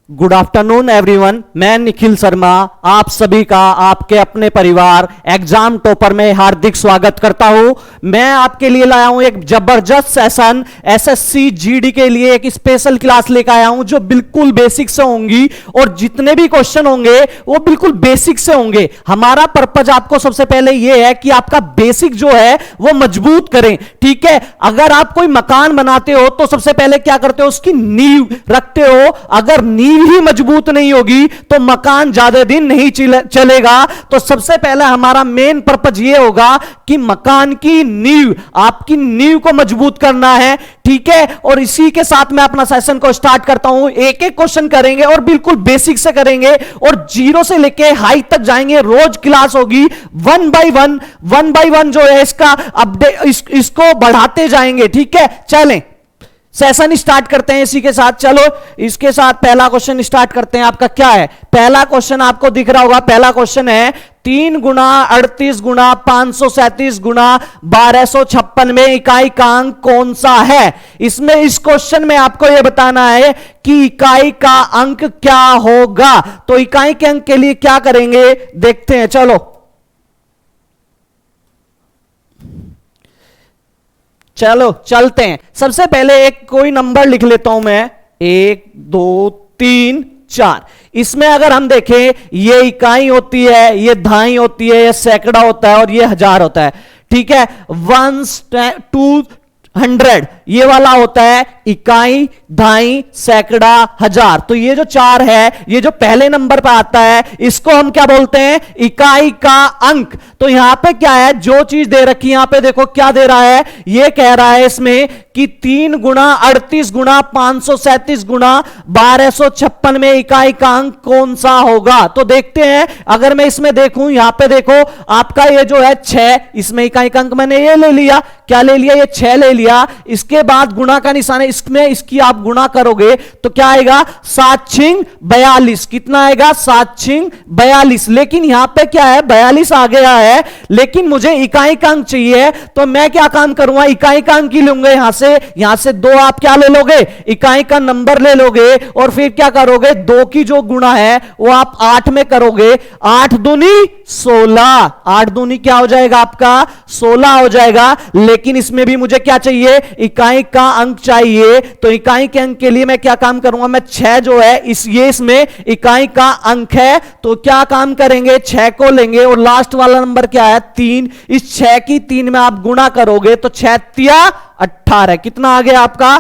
Good afternoon everyone, मैं निखिल शर्मा आप सभी का आपके अपने परिवार एग्जाम टॉपर में हार्दिक स्वागत करता हूं। मैं आपके लिए लाया हूं एक जबरदस्त सेशन एसएससी जीडी के लिए एक स्पेशल क्लास लेकर आया हूं जो बिल्कुल बेसिक से होंगी और जितने भी क्वेश्चन होंगे वो बिल्कुल बेसिक से होंगे। हमारा पर्पज आपको सबसे पहले यह है कि आपका बेसिक जो है वो मजबूत करें। ठीक है, अगर आप कोई मकान बनाते हो तो सबसे पहले क्या करते हो, उसकी नींव रखते हो। अगर नींव ही मजबूत नहीं होगी तो मकान ज्यादा दिन नहीं चलेगा। तो सबसे पहले हमारा मेन पर्पज ये होगा कि मकान की नींव, आपकी नींव को मजबूत करना है। ठीक है, और इसी के साथ मैं अपना सेशन को स्टार्ट करता हूं। एक एक क्वेश्चन करेंगे और बिल्कुल बेसिक से करेंगे और जीरो से लेके हाई तक जाएंगे। रोज क्लास होगी वन बाय वन जो है इसका अपडेट, इसको बढ़ाते जाएंगे। ठीक है, चलें सेशन स्टार्ट करते हैं इसी के साथ। चलो इसके साथ पहला क्वेश्चन स्टार्ट करते हैं। आपका क्या है, पहला क्वेश्चन आपको दिख रहा होगा। पहला क्वेश्चन है 3 गुना 38 गुना 537 गुना 1256 में इकाई का अंक कौन सा है। इसमें इस क्वेश्चन में आपको यह बताना है कि इकाई का अंक क्या होगा। तो इकाई के अंक के लिए क्या करेंगे देखते हैं। चलो चलते हैं। सबसे पहले एक कोई नंबर लिख लेता हूं मैं, 1 2 3 4। इसमें अगर हम देखें ये इकाई होती है, ये दहाई होती है, ये सैकड़ा होता है और ये हजार होता है। ठीक है, 1 2 100 ये वाला होता है इकाई, दहाई, सैकड़ा, हजार। तो ये जो 4 है, ये जो पहले नंबर पर आता है इसको हम क्या बोलते हैं, इकाई का अंक। तो यहां पे क्या है, जो चीज दे रखी है यहां पे देखो क्या दे रहा है, ये कह रहा है इसमें कि 3 गुना 38 गुना 537 गुना 1256 में इकाई का अंक कौन सा होगा। तो देखते हैं, अगर मैं इसमें देखूं, यहां पे देखो आपका ये जो है 6, इसमें इकाई का अंक मैंने ये ले लिया। क्या ले लिया, ये 6 ले लिया। इसके बाद गुणा का निशान है, इसमें इसकी आप गुणा करोगे तो क्या आएगा, 7 6 42। कितना आएगा, 7 6 42। लेकिन यहां पे क्या है, 42 आ गया है, लेकिन मुझे इकाई का अंक चाहिए। तो मैं क्या काम करूंगा, इकाई का अंक ही लूंगा। यहां से 2 आप क्या ले लोगे, इकाई का नंबर ले लोगे और फिर क्या करोगे, 2 की जो गुणा है वो आप 8 में करोगे। 8 दूनी 16, 8 दूनी क्या हो जाएगा आपका 16 हो जाएगा। लेकिन इसमें भी मुझे क्या चाहिए, इकाई का अंक चाहिए। तो इकाई के अंक के लिए मैं क्या काम करूंगा, मैं 6 जो है ये इसमें इकाई का अंक है। तो क्या काम करेंगे, 6 को लेंगे और लास्ट वाला नंबर क्या है 3। इस 6 की 3 में आप गुणा करोगे तो 6 तिया 18। कितना आ गया आपका,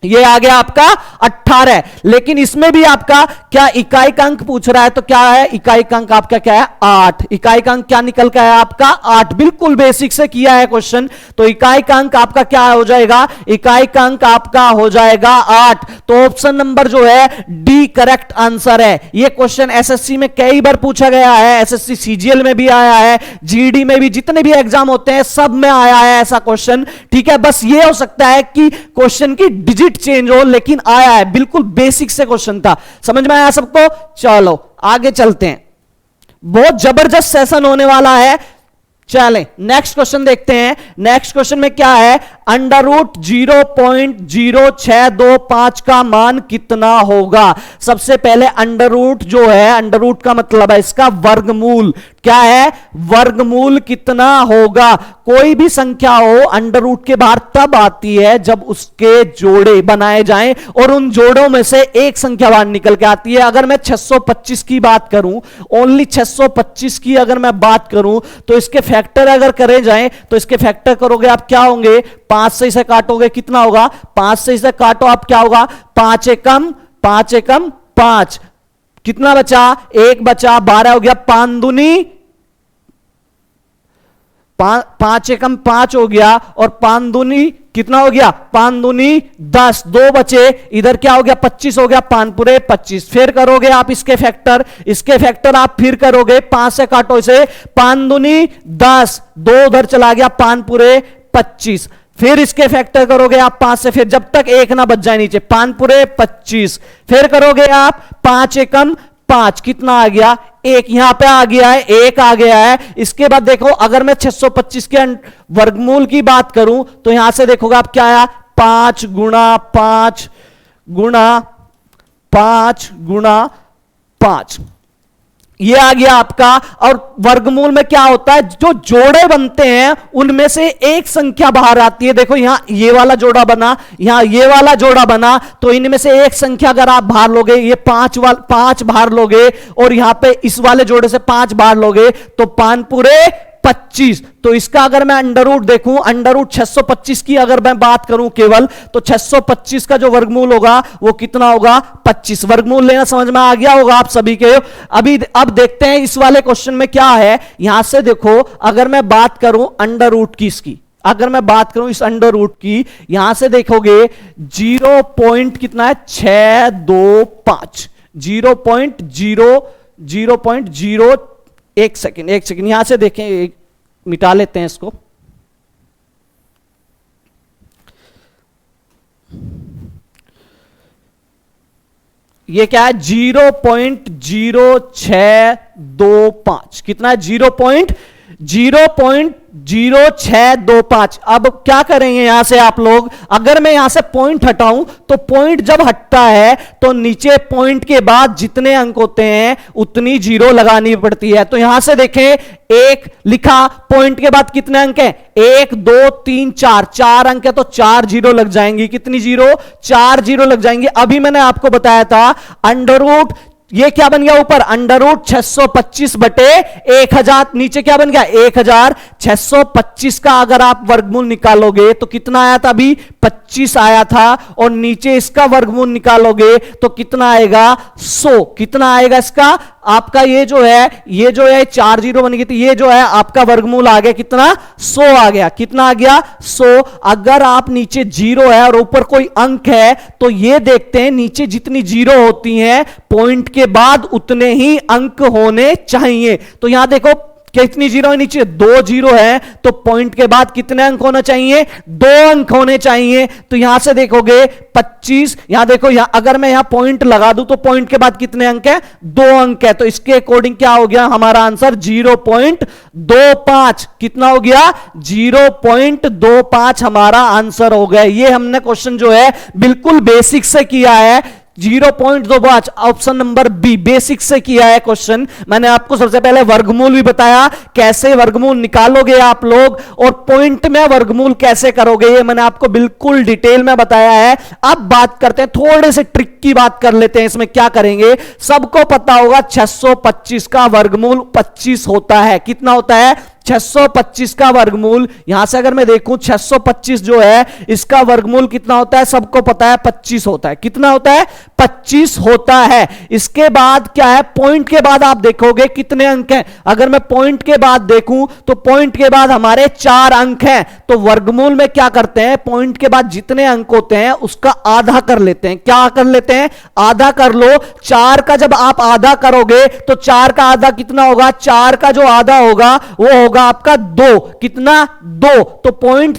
ये आ गया आपका 18। लेकिन इसमें भी आपका क्या इकाई का अंक पूछ रहा है, तो क्या है, इकाई का अंक आपका क्या है 8। इकाई का अंक क्या निकल का है आपका 8। बिल्कुल बेसिक से किया है क्वेश्चन। तो इकाई का अंक आपका क्या हो जाएगा, इकाई का अंक आपका हो जाएगा 8। तो ऑप्शन नंबर जो है डी करेक्ट आंसर है। यह क्वेश्चन एसएससी में कई बार पूछा गया है, एसएससी सीजीएल में भी आया है, जीडी में भी, जितने भी एग्जाम होते हैं सब में आया है ऐसा क्वेश्चन। ठीक है, बस ये हो सकता है कि क्वेश्चन की डिजिट चेंज हो, लेकिन आया है। बिल्कुल बेसिक से क्वेश्चन था, समझ में आया सबको। चलो आगे चलते हैं, बहुत जबरदस्त सेशन होने वाला है। चलें नेक्स्ट क्वेश्चन देखते हैं। नेक्स्ट क्वेश्चन में क्या है, अंडर रूट 0.0625 का मान कितना होगा। सबसे पहले अंडर रूट जो है, अंडर रूट का मतलब है इसका वर्गमूल। क्या है, वर्गमूल कितना होगा। कोई भी संख्या हो अंडर रूट के बाहर तब आती है जब उसके जोड़े बनाए जाएं और उन जोड़ों में से एक संख्या बाहर निकल के आती है। अगर मैं 625 की बात करूं, ओनली 625 की अगर मैं बात करूं, तो इसके फैक्टर अगर करे जाएं तो इसके फैक्टर करोगे आप क्या होंगे, 5 से इसे काटोगे कितना होगा, 5 से इसे काटो आप क्या होगा, 5 एकम 5, कितना बचा, 1 बचा, 12 हो गया। 5 दूनी 5 एकम 5 हो गया और 5 दूनी कितना हो गया, 5 दूनी 10, 2 बचे, इधर क्या हो गया 25 हो गया, 5 पूरे 25। फिर करोगे आप इसके फैक्टर आप फिर करोगे, 5 से काटो इसे, 5 दूनी 10, 2 उधर चला गया, 5 पूरे 25। फिर इसके फैक्टर करोगे आप 5 से, फिर जब तक 1 ना बच जाए नीचे, 5 पूरे 25। फिर करोगे आप 5 एकम 5, कितना आ गया, 1 यहां पे आ गया है, 1 आ गया है। इसके बाद देखो अगर मैं 625 के वर्गमूल की बात करूं तो यहां से देखोगे आप क्या आया, 5 गुणा 5 गुणा 5, ये आ गया आपका। और वर्गमूल में क्या होता है, जो जोड़े बनते हैं उनमें से एक संख्या बाहर आती है। देखो यहां ये वाला जोड़ा बना, यहां ये वाला जोड़ा बना, तो इनमें से एक संख्या अगर आप बाहर लोगे, ये 5 बाहर लोगे, और यहां पे इस वाले जोड़े से 5 बाहर लोगे, तो 5 पूरे 25। तो इसका अगर मैं अंडर रूट देखूं, अंडर रूट 625 की अगर मैं बात करूं केवल, तो 625 का जो वर्गमूल होगा वो कितना होगा, 25। वर्गमूल लेना समझ में आ गया होगा आप सभी के। अब देखते हैं इस वाले क्वेश्चन में क्या है। यहां से देखो, अगर मैं बात करूं अंडर रूट की, इसकी अगर मैं बात करूं इस अंडर रूट की, यहां से देखोगे 0 पॉइंट कितना है, 625, 0.0, एक सेकेंड यहां से देखें, मिटा लेते हैं इसको। ये क्या है, 0.0625, कितना है, 0.0625। अब क्या करेंगे यहां से आप लोग, अगर मैं यहां से पॉइंट हटाऊं, तो पॉइंट जब हटता है तो नीचे पॉइंट के बाद जितने अंक होते हैं उतनी जीरो लगानी पड़ती है। तो यहां से देखें, एक लिखा, पॉइंट के बाद कितने अंक हैं, 1 2 3 4, 4 अंक है, तो 4 जीरो लग जाएंगी। कितनी जीरो, 4 जीरो लग जाएंगी। अभी मैंने आपको बताया था अंडर रूट, ये क्या बन गया ऊपर, अंडर रूट 625 बटे 1000, नीचे क्या बन गया, 1000। 625 का अगर आप वर्गमूल निकालोगे तो कितना आया था, अभी 25 आया था, और नीचे इसका वर्गमूल निकालोगे तो कितना आएगा, 100। कितना आएगा इसका, आपका ये जो है 4 जीरो बन गई थी, ये जो है आपका वर्गमूल आ गया कितना, 100 आ गया। कितना आ गया, 100। अगर आप नीचे जीरो है और ऊपर कोई अंक है, तो ये देखते हैं नीचे जितनी जीरो होती हैं पॉइंट के बाद उतने ही अंक होने चाहिए। तो यहां देखो कितनी जीरो है, नीचे 2 जीरो है, तो पॉइंट के बाद कितने अंक होना चाहिए, 2 अंक होने चाहिए। तो यहां से देखोगे 25, यहां देखो, यहां अगर मैं यहां पॉइंट लगा दूं तो पॉइंट के बाद कितने अंक है, 2 अंक है। तो इसके अकॉर्डिंग क्या हो गया हमारा आंसर, 0.25। कितना हो गया, 0.25 हमारा आंसर हो गया। ये हमने क्वेश्चन जो है बिल्कुल बेसिक से किया है, 0.25, ऑप्शन नंबर बी, बेसिक से किया है क्वेश्चन। मैंने आपको सबसे पहले वर्गमूल भी बताया, कैसे वर्गमूल निकालोगे आप लोग, और पॉइंट में वर्गमूल कैसे करोगे, ये मैंने आपको बिल्कुल डिटेल में बताया है। अब बात करते हैं, थोड़े से ट्रिक की बात कर लेते हैं। इसमें क्या करेंगे, सबको पता होगा 625 का वर्गमूल 25 होता है। कितना होता है, 625 का वर्गमूल, यहां से अगर मैं देखूं 625 जो है इसका वर्गमूल कितना होता है, सबको पता है 25 होता है। कितना होता है, 25 होता है। इसके बाद क्या है, पॉइंट के बाद आप देखोगे कितने अंक हैं। अगर मैं पॉइंट के बाद देखूं तो पॉइंट के बाद हमारे 4 अंक हैं। तो वर्गमूल में क्या करते हैं, पॉइंट के बाद जितने अंक होते हैं उसका आधा कर लेते हैं। क्या कर लेते हैं, आधा कर लो। 4 का जब आप आधा करोगे तो 4 का आधा कितना होगा, 4 का जो आधा होगा वो होगा आपका 2। कितना, 2। तो पॉइंट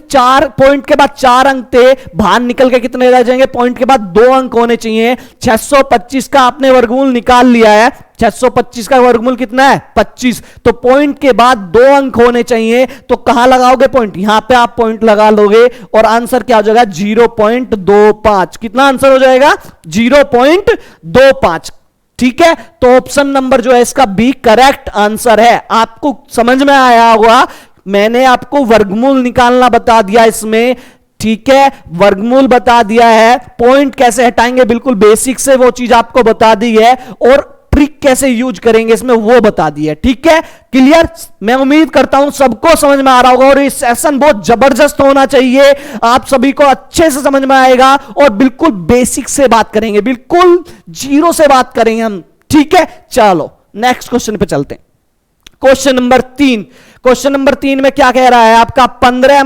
के बाद 4 अंक थे, बाहर निकल के कितने रह जाएंगे, पॉइंट के बाद 2 अंक होने चाहिए। 625 का आपने वर्गमूल निकाल लिया है, 625 का वर्गमूल कितना है, 25। तो पॉइंट के बाद 2 अंक होने चाहिए। तो कहां लगाओगे पॉइंट, यहां पे आप पॉइंट लगा लोगे, और आंसर क्या हो जाएगा, 0.25। कितना आंसर हो जाएगा, 0.25। ठीक है, तो ऑप्शन नंबर जो है इसका बी करेक्ट आंसर है। आपको समझ में आया होगा, मैंने आपको वर्गमूल निकालना बता दिया इसमें। ठीक है, वर्गमूल बता दिया है, पॉइंट कैसे हटाएंगे बिल्कुल बेसिक से वो चीज आपको बता दी है, और ट्रिक कैसे यूज करेंगे इसमें वो बता दी है। ठीक है, क्लियर। मैं उम्मीद करता हूं सबको समझ में आ रहा होगा, और ये सेशन बहुत जबरदस्त होना चाहिए, आप सभी को अच्छे से समझ में आएगा, और बिल्कुल बेसिक से बात करेंगे, बिल्कुल जीरो से बात करेंगे हम। ठीक है, चलो नेक्स्ट क्वेश्चन पे चलते हैं। क्वेश्चन नंबर 3, क्वेश्चन नंबर 3 में क्या कह रहा है आपका, 15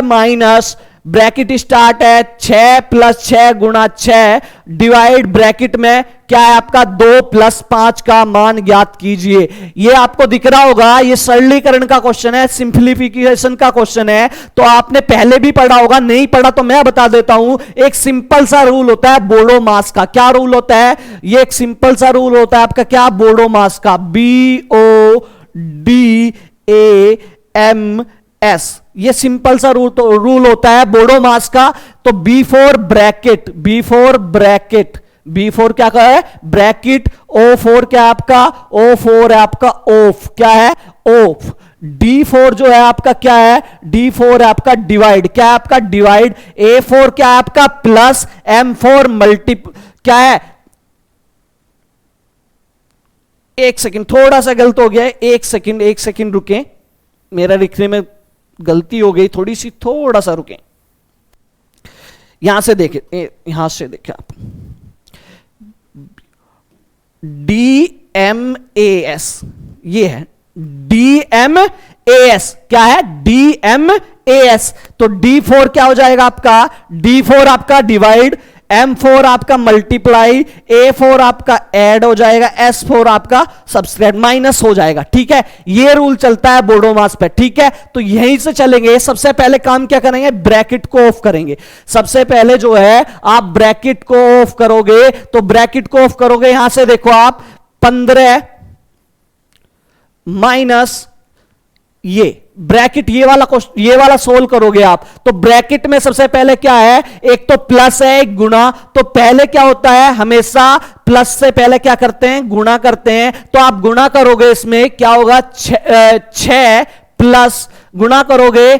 माइनस ब्रैकेट स्टार्ट है 6 + 6 × 6 डिवाइड ब्रैकेट में क्या है आपका 2 + 5 का मान ज्ञात कीजिए। ये आपको दिख रहा होगा, ये सरलीकरण का क्वेश्चन है, सिंप्लीफिकेशन का क्वेश्चन है। तो आपने पहले भी पढ़ा होगा, नहीं पढ़ा तो मैं बता देता हूं। एक सिंपल सा रूल होता है बोडो मास का। क्या रूल होता है, ये एक सिंपल सा रूल होता है आपका, क्या, बोडो मास का, BODAMS। ये सिंपल सा रूल होता है बोडो मास का। तो B4 क्या का है, ब्रैकेट। O4 क्या है आपका, O4 है आपका ऑफ, क्या है ऑफ। D4 जो है आपका क्या है, D4 है आपका डिवाइड, क्या है आपका डिवाइड। A4 क्या है आपका प्लस, M4 क्या है, एक सेकंड थोड़ा सा गलत हो गया है, एक सेकंड रुके, मेरा लिखने में गलती हो गई थोड़ी सी, थोड़ा सा रुके। यहां से देखे आप DMAS, ये है DMAS, क्या है DMAS। तो D4 क्या हो जाएगा आपका, D4 आपका डिवाइड, M4 आपका मल्टीप्लाई, A4 आपका ऐड हो जाएगा, S4 आपका सब्सट्रैक्ट, माइनस हो जाएगा। ठीक है, ये रूल चलता है बोडोमास पे। ठीक है, तो यहीं से चलेंगे। सबसे पहले काम क्या करेंगे, ब्रैकेट को ऑफ करेंगे। सबसे पहले जो है आप ब्रैकेट को ऑफ करोगे, तो ब्रैकेट को ऑफ करोगे, यहां से देखो आप 15 माइनस ये ब्रैकेट, ये वाला सोल्व करोगे आप, तो ब्रैकेट में सबसे पहले क्या है, एक तो प्लस है एक गुणा, तो पहले क्या होता है, हमेशा प्लस से पहले क्या करते हैं, गुणा करते हैं। तो आप गुणा करोगे, इसमें क्या होगा, 6 प्लस गुणा करोगे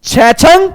6 छंग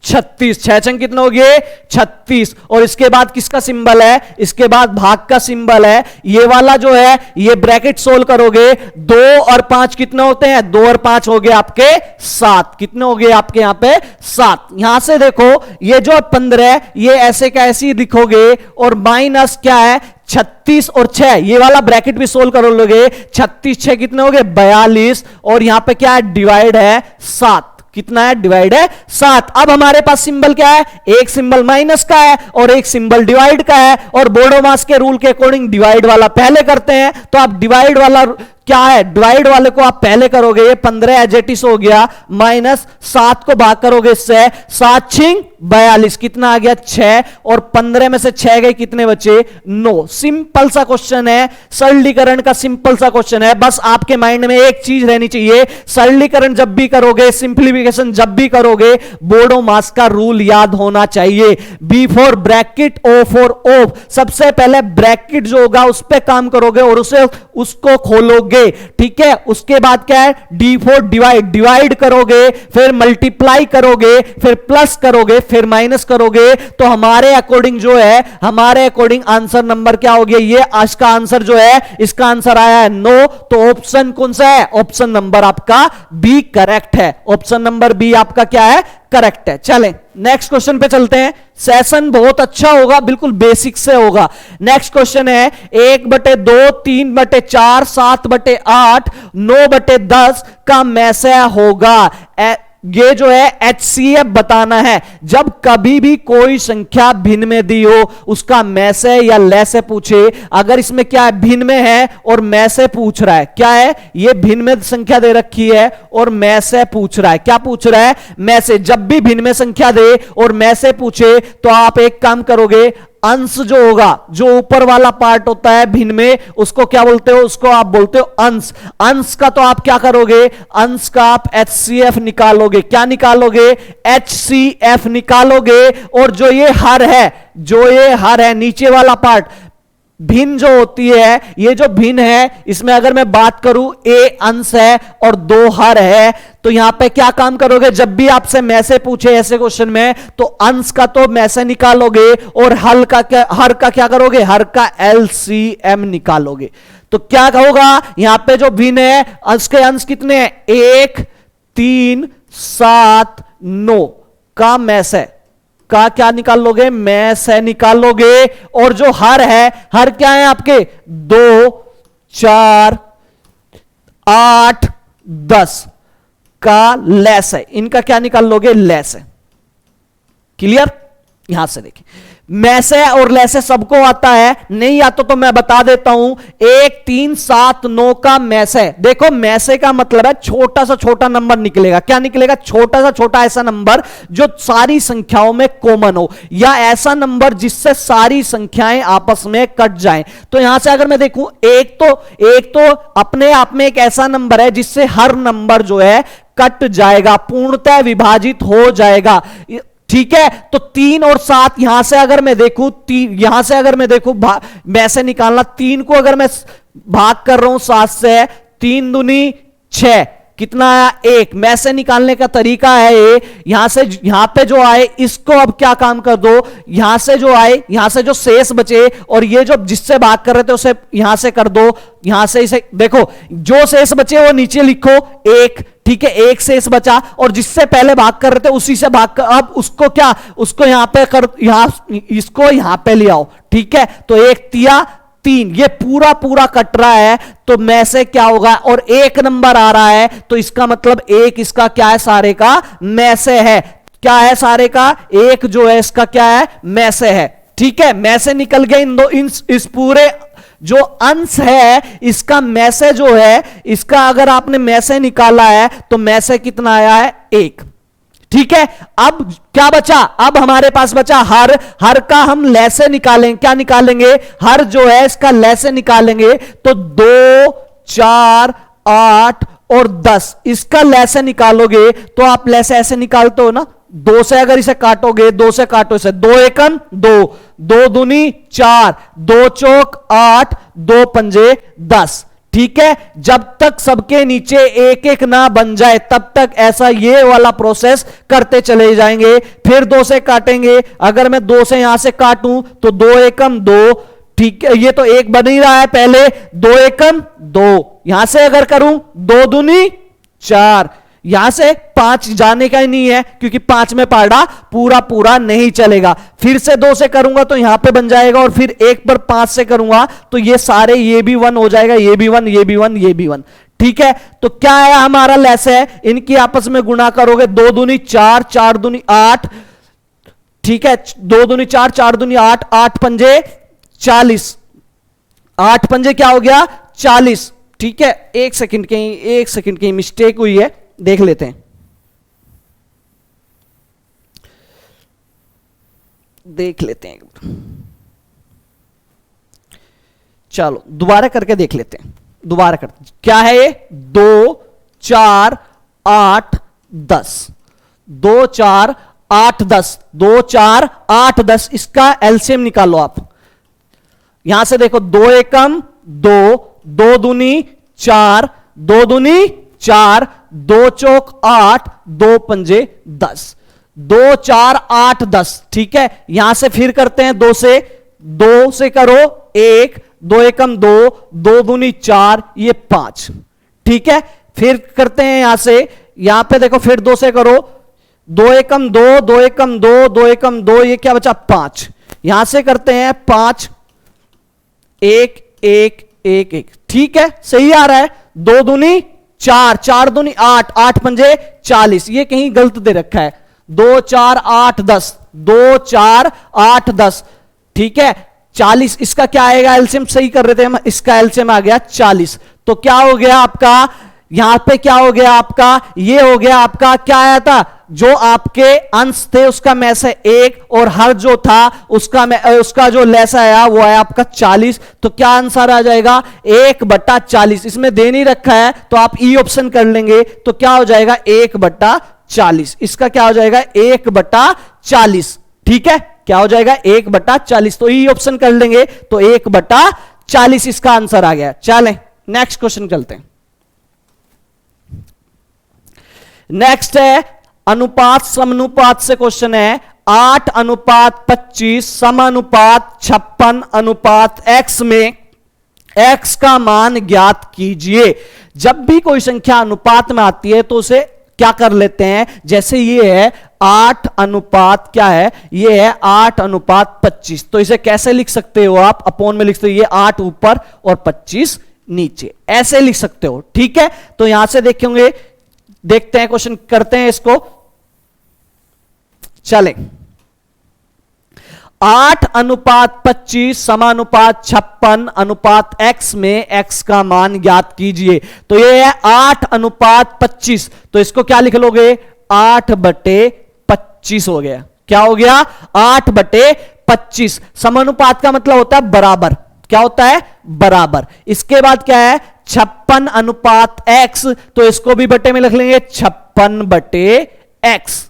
36, 6 छंग कितने हो गए 36। और इसके बाद किसका सिंबल है, इसके बाद भाग का सिंबल है। ये वाला जो है, ये ब्रैकेट सोल्व करोगे, 2 और 5 कितने होते हैं, 2 और 5 हो गए आपके 7, कितने हो गए आपके यहां पे 7। यहां से देखो ये जो 15 ये ऐसे का ऐसे ही लिखोगे, और माइनस क्या है 36 और 6, ये वाला ब्रैकेट भी सोल्व कर लोगे, 36 6 कितने हो गए 42, और यहां पे क्या है डिवाइड है 7, कितना है डिवाइड है 7। अब हमारे पास सिंबल क्या है, एक सिंबल माइनस का है और एक सिंबल डिवाइड का है, और बोडोमास के रूल के अकॉर्डिंग डिवाइड वाला पहले करते हैं। तो आप डिवाइड वाला क्या है, डिवाइड वाले को आप पहले करोगे, ये 15 एजेटिस हो गया, माइनस 7 को भाग करोगे इससे, 7 छिंग 42, कितना आ गया 6, और 15 में से 6 गए, कितने बचे 9। सिंपल सा क्वेश्चन है, सरलीकरण का सिंपल सा क्वेश्चन है। बस आपके माइंड में एक चीज रहनी चाहिए, सरलीकरण जब भी करोगे, सिंप्लीफिकेशन जब भी करोगे, बोडोमास का रूल याद होना चाहिए। B4 ब्रैकेट, O4 ऑफ, सबसे पहले ब्रैकेट जो होगा उस पर काम करोगे और उसको खोलोगे। ठीक है, उसके बाद क्या है, D4 डिवाइड करोगे, फिर मल्टीप्लाई करोगे, फिर प्लस करोगे, फिर माइनस करोगे। तो हमारे अकॉर्डिंग जो है, हमारे अकॉर्डिंग आंसर नंबर क्या हो गया, ये आज का आंसर जो है, इसका आंसर आया है 9। तो ऑप्शन कौन सा है, ऑप्शन नंबर आपका बी करेक्ट है। ऑप्शन नंबर बी आपका क्या है, करेक्ट है। चलें नेक्स्ट क्वेश्चन पे चलते हैं। सेशन बहुत अच्छा होगा, बिल्कुल बेसिक से होगा। नेक्स्ट क्वेश्चन है 1/2, 3/4, 7/8, 9/10 का मैसे होगा। ये जो है HCF बताना है। जब कभी भी कोई संख्या भिन्न में दी हो, उसका मैसे या लैसे पूछे। अगर इसमें क्या है, भिन्न में है और मैसे पूछ रहा है, क्या है ये भिन्न में संख्या दे रखी है और मैसे पूछ रहा है, क्या पूछ रहा है मैसे। जब भी भिन्न में संख्या दे और मैसे पूछे, तो आप एक काम करोगे, अंश जो होगा, जो ऊपर वाला पार्ट होता है भिन्न में, उसको क्या बोलते हो, उसको आप बोलते हो अंश। अंश का तो आप क्या करोगे, अंश का आप HCF निकालोगे। क्या निकालोगे, HCF निकालोगे। और जो ये हर है नीचे वाला पार्ट, भिन्न जो होती है, ये जो भिन्न है, इसमें अगर मैं बात करूं, A अंश है और 2 हर है, तो यहां पे क्या काम करोगे, जब भी आपसे मैसे पूछे ऐसे क्वेश्चन में, तो अंश का तो मैसे निकालोगे और हर का क्या करोगे, हर का LCM निकालोगे। तो क्या होगा, यहां पे जो भिन्न है, उसके अंश कितने हैं, 1 3 7 9 का मैसे का क्या निकाल लोगे, मैसे निकालोगे। और जो हर है, हर क्या है आपके 2 4 8 10 का लेस है, इनका क्या निकाल लोगे, लेस है। क्लियर। यहां से देखिए, मैसे और लेसे सबको आता है, नहीं आता तो मैं बता देता हूं। 1 3 7 9 का मैसे, देखो मैसे का मतलब है छोटा सा छोटा नंबर निकलेगा। क्या निकलेगा, छोटा सा छोटा ऐसा नंबर जो सारी संख्याओं में कॉमन हो, या ऐसा नंबर जिससे सारी संख्याएं आपस में कट जाएं। तो यहां से अगर मैं देखूं, एक तो अपने आप में एक ऐसा नंबर है जिससे हर नंबर जो है कट जाएगा, पूर्णतः विभाजित हो जाएगा। ठीक है, तो 3 और 7 यहां से अगर मैं देखूं, यहां से अगर मैं देखूं मैं से निकालना, 3 को अगर मैं भाग कर रहा हूं 7 से, 3 दूनी 6, कितना आया 1। में से निकालने का तरीका है ये, यहां से यहां पे जो आए इसको अब क्या काम कर दो, यहां से जो आए, यहां से जो शेष बचे और ये जो जिससे भाग कर रहे थे उसे यहां से कर दो, यहां से इसे देखो, जो शेष बचे वो नीचे लिखो 1, ठीक है, 1 शेष बचा, और जिससे पहले भाग कर रहे थे उसी से भाग कर, अब उसको क्या, उसको यहां पे कर, यहां इसको यहां पे ले आओ, ठीक है, तो 1 तिया 3, ये पूरा पूरा कट रहा है, तो में से क्या होगा, और 1 नंबर आ रहा है, तो इसका मतलब 1 इसका क्या है, सारे का में से है, क्या है सारे का 1 जो है इसका क्या है, में से है, ठीक है, में से निकल गए इन दो, इस पूरे जो अंश है इसका में से जो है, इसका अगर आपने में से निकाला है तो में से कितना आया है 1, ठीक है। अब क्या बचा, अब हमारे पास बचा हर का हम लैसे निकालेंगे, क्या निकालेंगे, हर जो है इसका लैसे निकालेंगे, तो 2 4 8 और 10 इसका लैसे निकालोगे, तो आप लैसे ऐसे निकालते हो ना, 2 से अगर इसे काटोगे, 2 से काटो इसे, 2 एकम 2, 2 दूनी 4, 2 चौक 8, 2 पंजे 10, ठीक है। जब तक सबके नीचे 1 1 ना बन जाए तब तक ऐसा ये वाला प्रोसेस करते चले जाएंगे। फिर 2 से काटेंगे, अगर मैं 2 से यहां से काटूं तो 2 एकम 2, ठीक है, ये तो 1 बन ही रहा है पहले, 2 एकम 2, यहां से अगर करूं 2 दूनी 4, यहां से 5 जाने का ही नहीं है क्योंकि 5 में पाड़ा पूरा पूरा नहीं चलेगा। फिर से 2 से करूंगा तो यहां पे बन जाएगा, और फिर 1 पर 5 से करूंगा तो ये सारे, ये भी 1 हो जाएगा, ये भी 1, ये भी 1, ये भी 1, ठीक है। तो क्या है हमारा लेस है, इनकी आपस में गुणा करोगे, 2 दूनी 4, 4 दूनी 8, ठीक है, 2 दूनी 4, 4 दूनी 8, 8 पंजे 40, 8 पंजे क्या हो गया 40, ठीक है। 1 सेकंड की मिस्टेक हुई है, देख लेते हैं, चलो दोबारा करके देख लेते हैं, दोबारा करते, क्या है ये 2 4 8 10, 2 4 8 10, 2 4 8 10, इसका एलसीएम निकालो आप, यहां से देखो, 2 एकम 2, 2 दूनी 4, 2 दूनी 4, 2 चौक 8, 2 पंजे 10, 2 4 8 10, ठीक है। यहां से फिर करते हैं 2 से करो 1, 2 एकम 2, 2 दूनी 4, ये 5, ठीक है। फिर करते हैं यहां से, यहां पे देखो, फिर 2 से करो, 2 एकम 2, 2 एकम 2, 2 एकम 2, ये क्या बचा 5, यहां से करते हैं 5 1 1 1 1, ठीक है, सही आ रहा है। 2 दूनी 4, 4 दूनी 8, 8 पंजे 40, ये कहीं गलत दे रखा है, 2 4 8 10, 2 4 8 10, ठीक है, 40, इसका क्या आएगा एलसीएम, सही कर रहे थे हम, इसका एलसीएम आ गया 40, तो क्या हो गया आपका, यहां पे क्या हो गया आपका, ये हो गया आपका, क्या आया था, जो आपके अंश थे उसका में से 1, और हर जो था उसका जो लेस आया वो आया आपका 40, तो क्या आंसर आ जाएगा 1/40, इसमें दे नहीं रखा है तो आप ई ऑप्शन कर लेंगे, तो क्या हो जाएगा 1/40, इसका क्या हो जाएगा 1/40, ठीक है, क्या हो जाएगा 1/40, तो ई ऑप्शन कर लेंगे तो 1/40 इसका आंसर आ गया। चलें नेक्स्ट क्वेश्चन चलते हैं। नेक्स्ट है अनुपात समानुपात से क्वेश्चन है, 8:25 समानुपात 56 x में x का मान ज्ञात कीजिए। जब भी कोई संख्या अनुपात में आती है तो उसे क्या कर लेते हैं, जैसे ये है 8 अनुपात क्या है, ये है 8:25, तो इसे कैसे लिख सकते हो आप, अपोन में लिख सकते हो, ये 8 ऊपर और 25 नीचे, ऐसे लिख सकते हो, ठीक है। तो यहां से देखेंगे, देखते हैं क्वेश्चन, करते हैं इसको, चलें। 8:25 समानुपात 56 x में x का मान ज्ञात कीजिए। तो ये है 8:25, तो इसको क्या लिख लोगे 8/25 हो गया, क्या हो गया 8/25। समानुपात का मतलब होता है बराबर, क्या होता है बराबर। इसके बाद क्या है 56 x, तो इसको भी बटे में लिख लेंगे 56/x,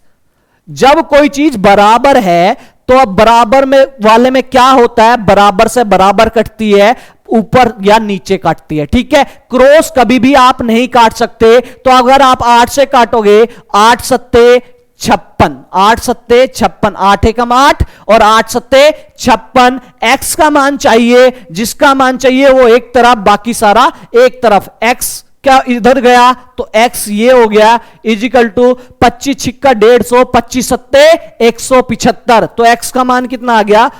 जब कोई चीज बराबर है तो अब बराबर में वाले में क्या होता है, बराबर से बराबर कटती है, ऊपर या नीचे काटती है। ठीक है, क्रॉस कभी भी आप नहीं काट सकते। तो अगर आप 8 से काटोगे, 8 सत्ते 56, 8 सत्ते 56, 8 एकम 8 और 8 सत्ते 56। एक्स का मान चाहिए, जिसका मान चाहिए वो एक तरफ, बाकी सारा एक तरफ। एक्स क्या इधर गया तो x ये हो गया, इजिकल टू 25 छिक्का 150, 25 सत्ते 175। तो x का मान कितना आ गया,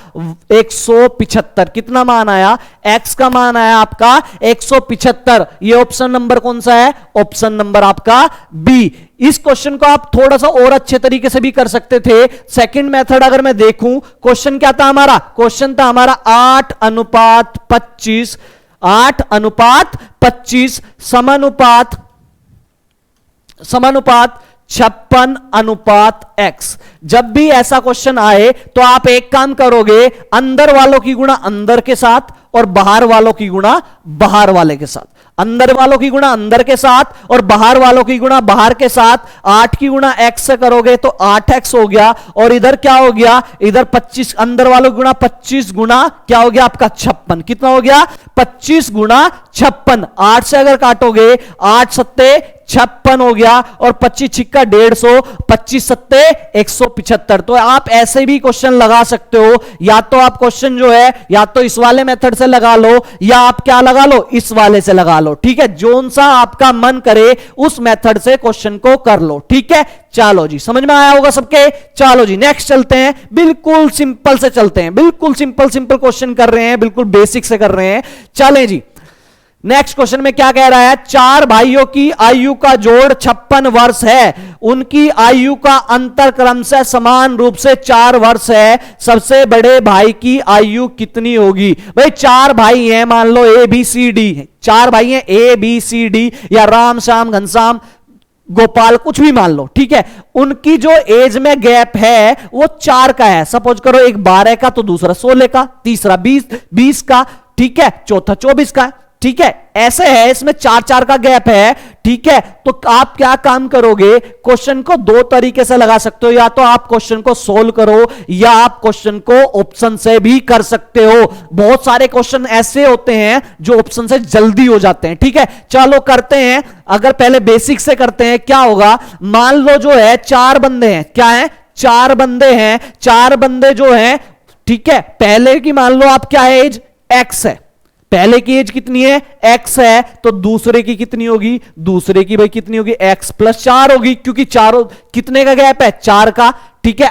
175। कितना मान आया, x का मान आया आपका 175। ये ऑप्शन नंबर कौन सा है, ऑप्शन नंबर आपका बी। इस क्वेश्चन को आप थोड़ा सा और अच्छे तरीके से भी कर सकते थे। सेकंड मेथड अगर मैं देखूं, क्वेश्चन क्या था हमारा, क्वेश्चन था हमारा 8:25, 8:25 समानुपात 56:x। जब भी ऐसा क्वेश्चन आए तो आप एक काम करोगे, अंदर वालों की गुणा अंदर के साथ और बाहर वालों की गुणा बाहर वाले के साथ। अंदर वालों की गुणा अंदर के साथ और बाहर वालों की गुणा बाहर के साथ। 8 की गुणा x से करोगे तो 8x हो गया, और इधर क्या हो गया, इधर 25 अंदर वालों की गुणा 25 गुणा क्या हो गया आपका 56। कितना हो गया, 25 गुणा 56। 8 से अगर काटोगे, 8 सत्ते 56 हो गया, और 25 छिक्का 150, 25 सत्ते 175। तो आप ऐसे भी क्वेश्चन लगा सकते हो, या तो आप क्वेश्चन जो है या तो इस वाले मेथड से लगा लो, या आप क्या लगा लो, इस वाले से लगा लो। ठीक है, जोन सा आपका मन करे उस मेथड से क्वेश्चन को कर लो। ठीक है, चलो जी, समझ में आया होगा सबके। चलो जी नेक्स्ट चलते हैं, बिल्कुल सिंपल से चलते हैं, बिल्कुल सिंपल क्वेश्चन कर रहे हैं, बिल्कुल बेसिक से कर रहे हैं। चलें जी, नेक्स्ट क्वेश्चन में क्या कह रहा है, 4 भाइयों की आयु का जोड़ 56 वर्ष है, उनकी आयु का अंतर क्रम से समान रूप से 4 वर्ष है, सबसे बड़े भाई की आयु कितनी होगी। भाई 4 भाई हैं, मान लो ए बी सी डी, 4 भाई हैं ए बी सी डी, या राम श्याम घनश्याम गोपाल, कुछ भी मान लो। ठीक है, उनकी जो एज में गैप है वो 4 का है। सपोज करो एक 12 का, तो दूसरा 16 का, तीसरा 20 का, ठीक है, चौथा 24 का। ठीक है, ऐसे है, इसमें 4-4 का गैप है। ठीक है, तो आप क्या काम करोगे, क्वेश्चन को 2 तरीके से लगा सकते हो, या तो आप क्वेश्चन को सोल्व करो, या आप क्वेश्चन को ऑप्शन से भी कर सकते हो। बहुत सारे क्वेश्चन ऐसे होते हैं जो ऑप्शन से जल्दी हो जाते हैं। ठीक है, चलो करते हैं। अगर पहले बेसिक से करते हैं, क्या होगा, मान लो जो है 4 बंदे हैं, क्या है, 4 बंदे हैं, 4 बंदे जो हैं, ठीक है, पहले की मान लो आप क्या है, एज x है, पहले की एज कितनी है, x है, तो दूसरे की कितनी होगी, दूसरे की भाई कितनी होगी, x + 4 होगी, क्योंकि चारों कितने का गैप है, 4 का। ठीक है,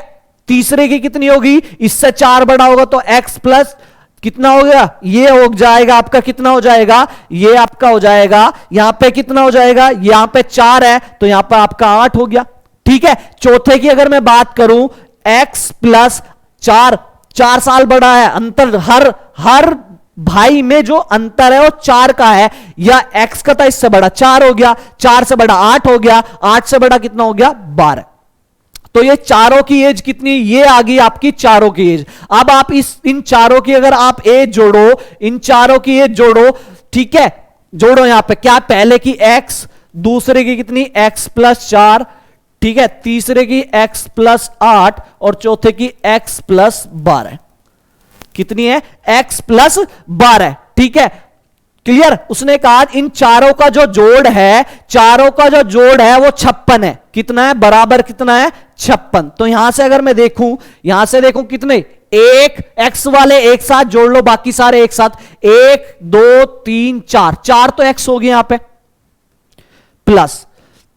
तीसरे की कितनी होगी, इससे 4 बड़ा होगा, तो x प्लस कितना हो गया, ये हो जाएगा आपका, कितना हो जाएगा, ये आपका हो जाएगा, यहां पे कितना हो जाएगा, यहां पे 4 है, तो यहां पर आपका 8 हो गया। ठीक है, चौथे की अगर मैं बात करूं, x + 4, 4 साल बड़ा है, अंतर हर भाई में जो अंतर है वो 4 का है, या x का था इससे बड़ा 4 हो गया, 4 से बड़ा 8 हो गया, 8 से बड़ा कितना हो गया, 12। तो ये चारों की एज कितनी, ये आ गई आपकी चारों की एज। अब आप इन चारों की अगर आप एज जोड़ो, इन चारों की एज जोड़ो, ठीक है, जोड़ो यहां पे क्या, पहले की x, दूसरे की कितनी x + 4, ठीक है, तीसरे की x + 8 और चौथे की x + 12, कितनी है, x + 12। ठीक है, क्लियर। उसने कहा इन चारों का जो जोड़ है, चारों का जो जोड़ है वो 56 है। कितना है, बराबर कितना है, 56। तो यहां से अगर मैं देखूं, यहां से देखूं कितने, एक x वाले एक साथ जोड़ लो, बाकी सारे एक साथ, 1 2 3 4, 4 तो x हो गए यहां पे, प्लस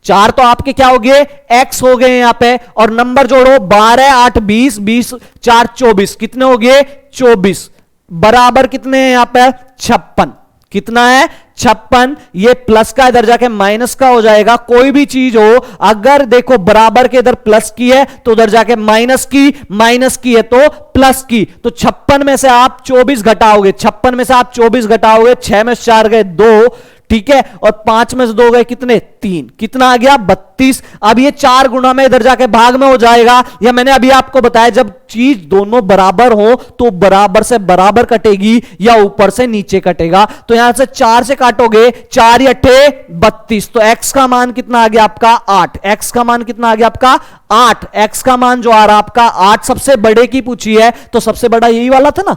4 तो आपके क्या हो गए, x हो गए यहां पे, और नंबर जोड़ो, 12 8 20, 20 4 24, कितने हो गए, 24, बराबर कितने हैं यहां पे, 56। कितना है, 56। ये प्लस का इधर जाके माइनस का हो जाएगा। कोई भी चीज हो, अगर देखो बराबर के इधर प्लस की है तो उधर जाके माइनस की है तो प्लस की। तो 56 में से आप 24 घटाओगे, 56 में से आप 24 घटाओगे, 6 में से 4 गए 2, ठीक है, और 5 में से 2 गए कितने, 3, कितना आ गया 32। अब ये 4 गुना में इधर जाके भाग में हो जाएगा, या मैंने अभी आपको बताया जब चीज दोनों बराबर हो तो बराबर से बराबर कटेगी या ऊपर से नीचे कटेगा। तो यहां से 4 से काटोगे, 4 या 8 32, तो x का मान कितना आ गया आपका 8, x का मान कितना आ गया आपका 8, x का मान जो आ रहा आपका 8, सबसे बड़े की पूछी है तो सबसे बड़ा यही वाला था ना,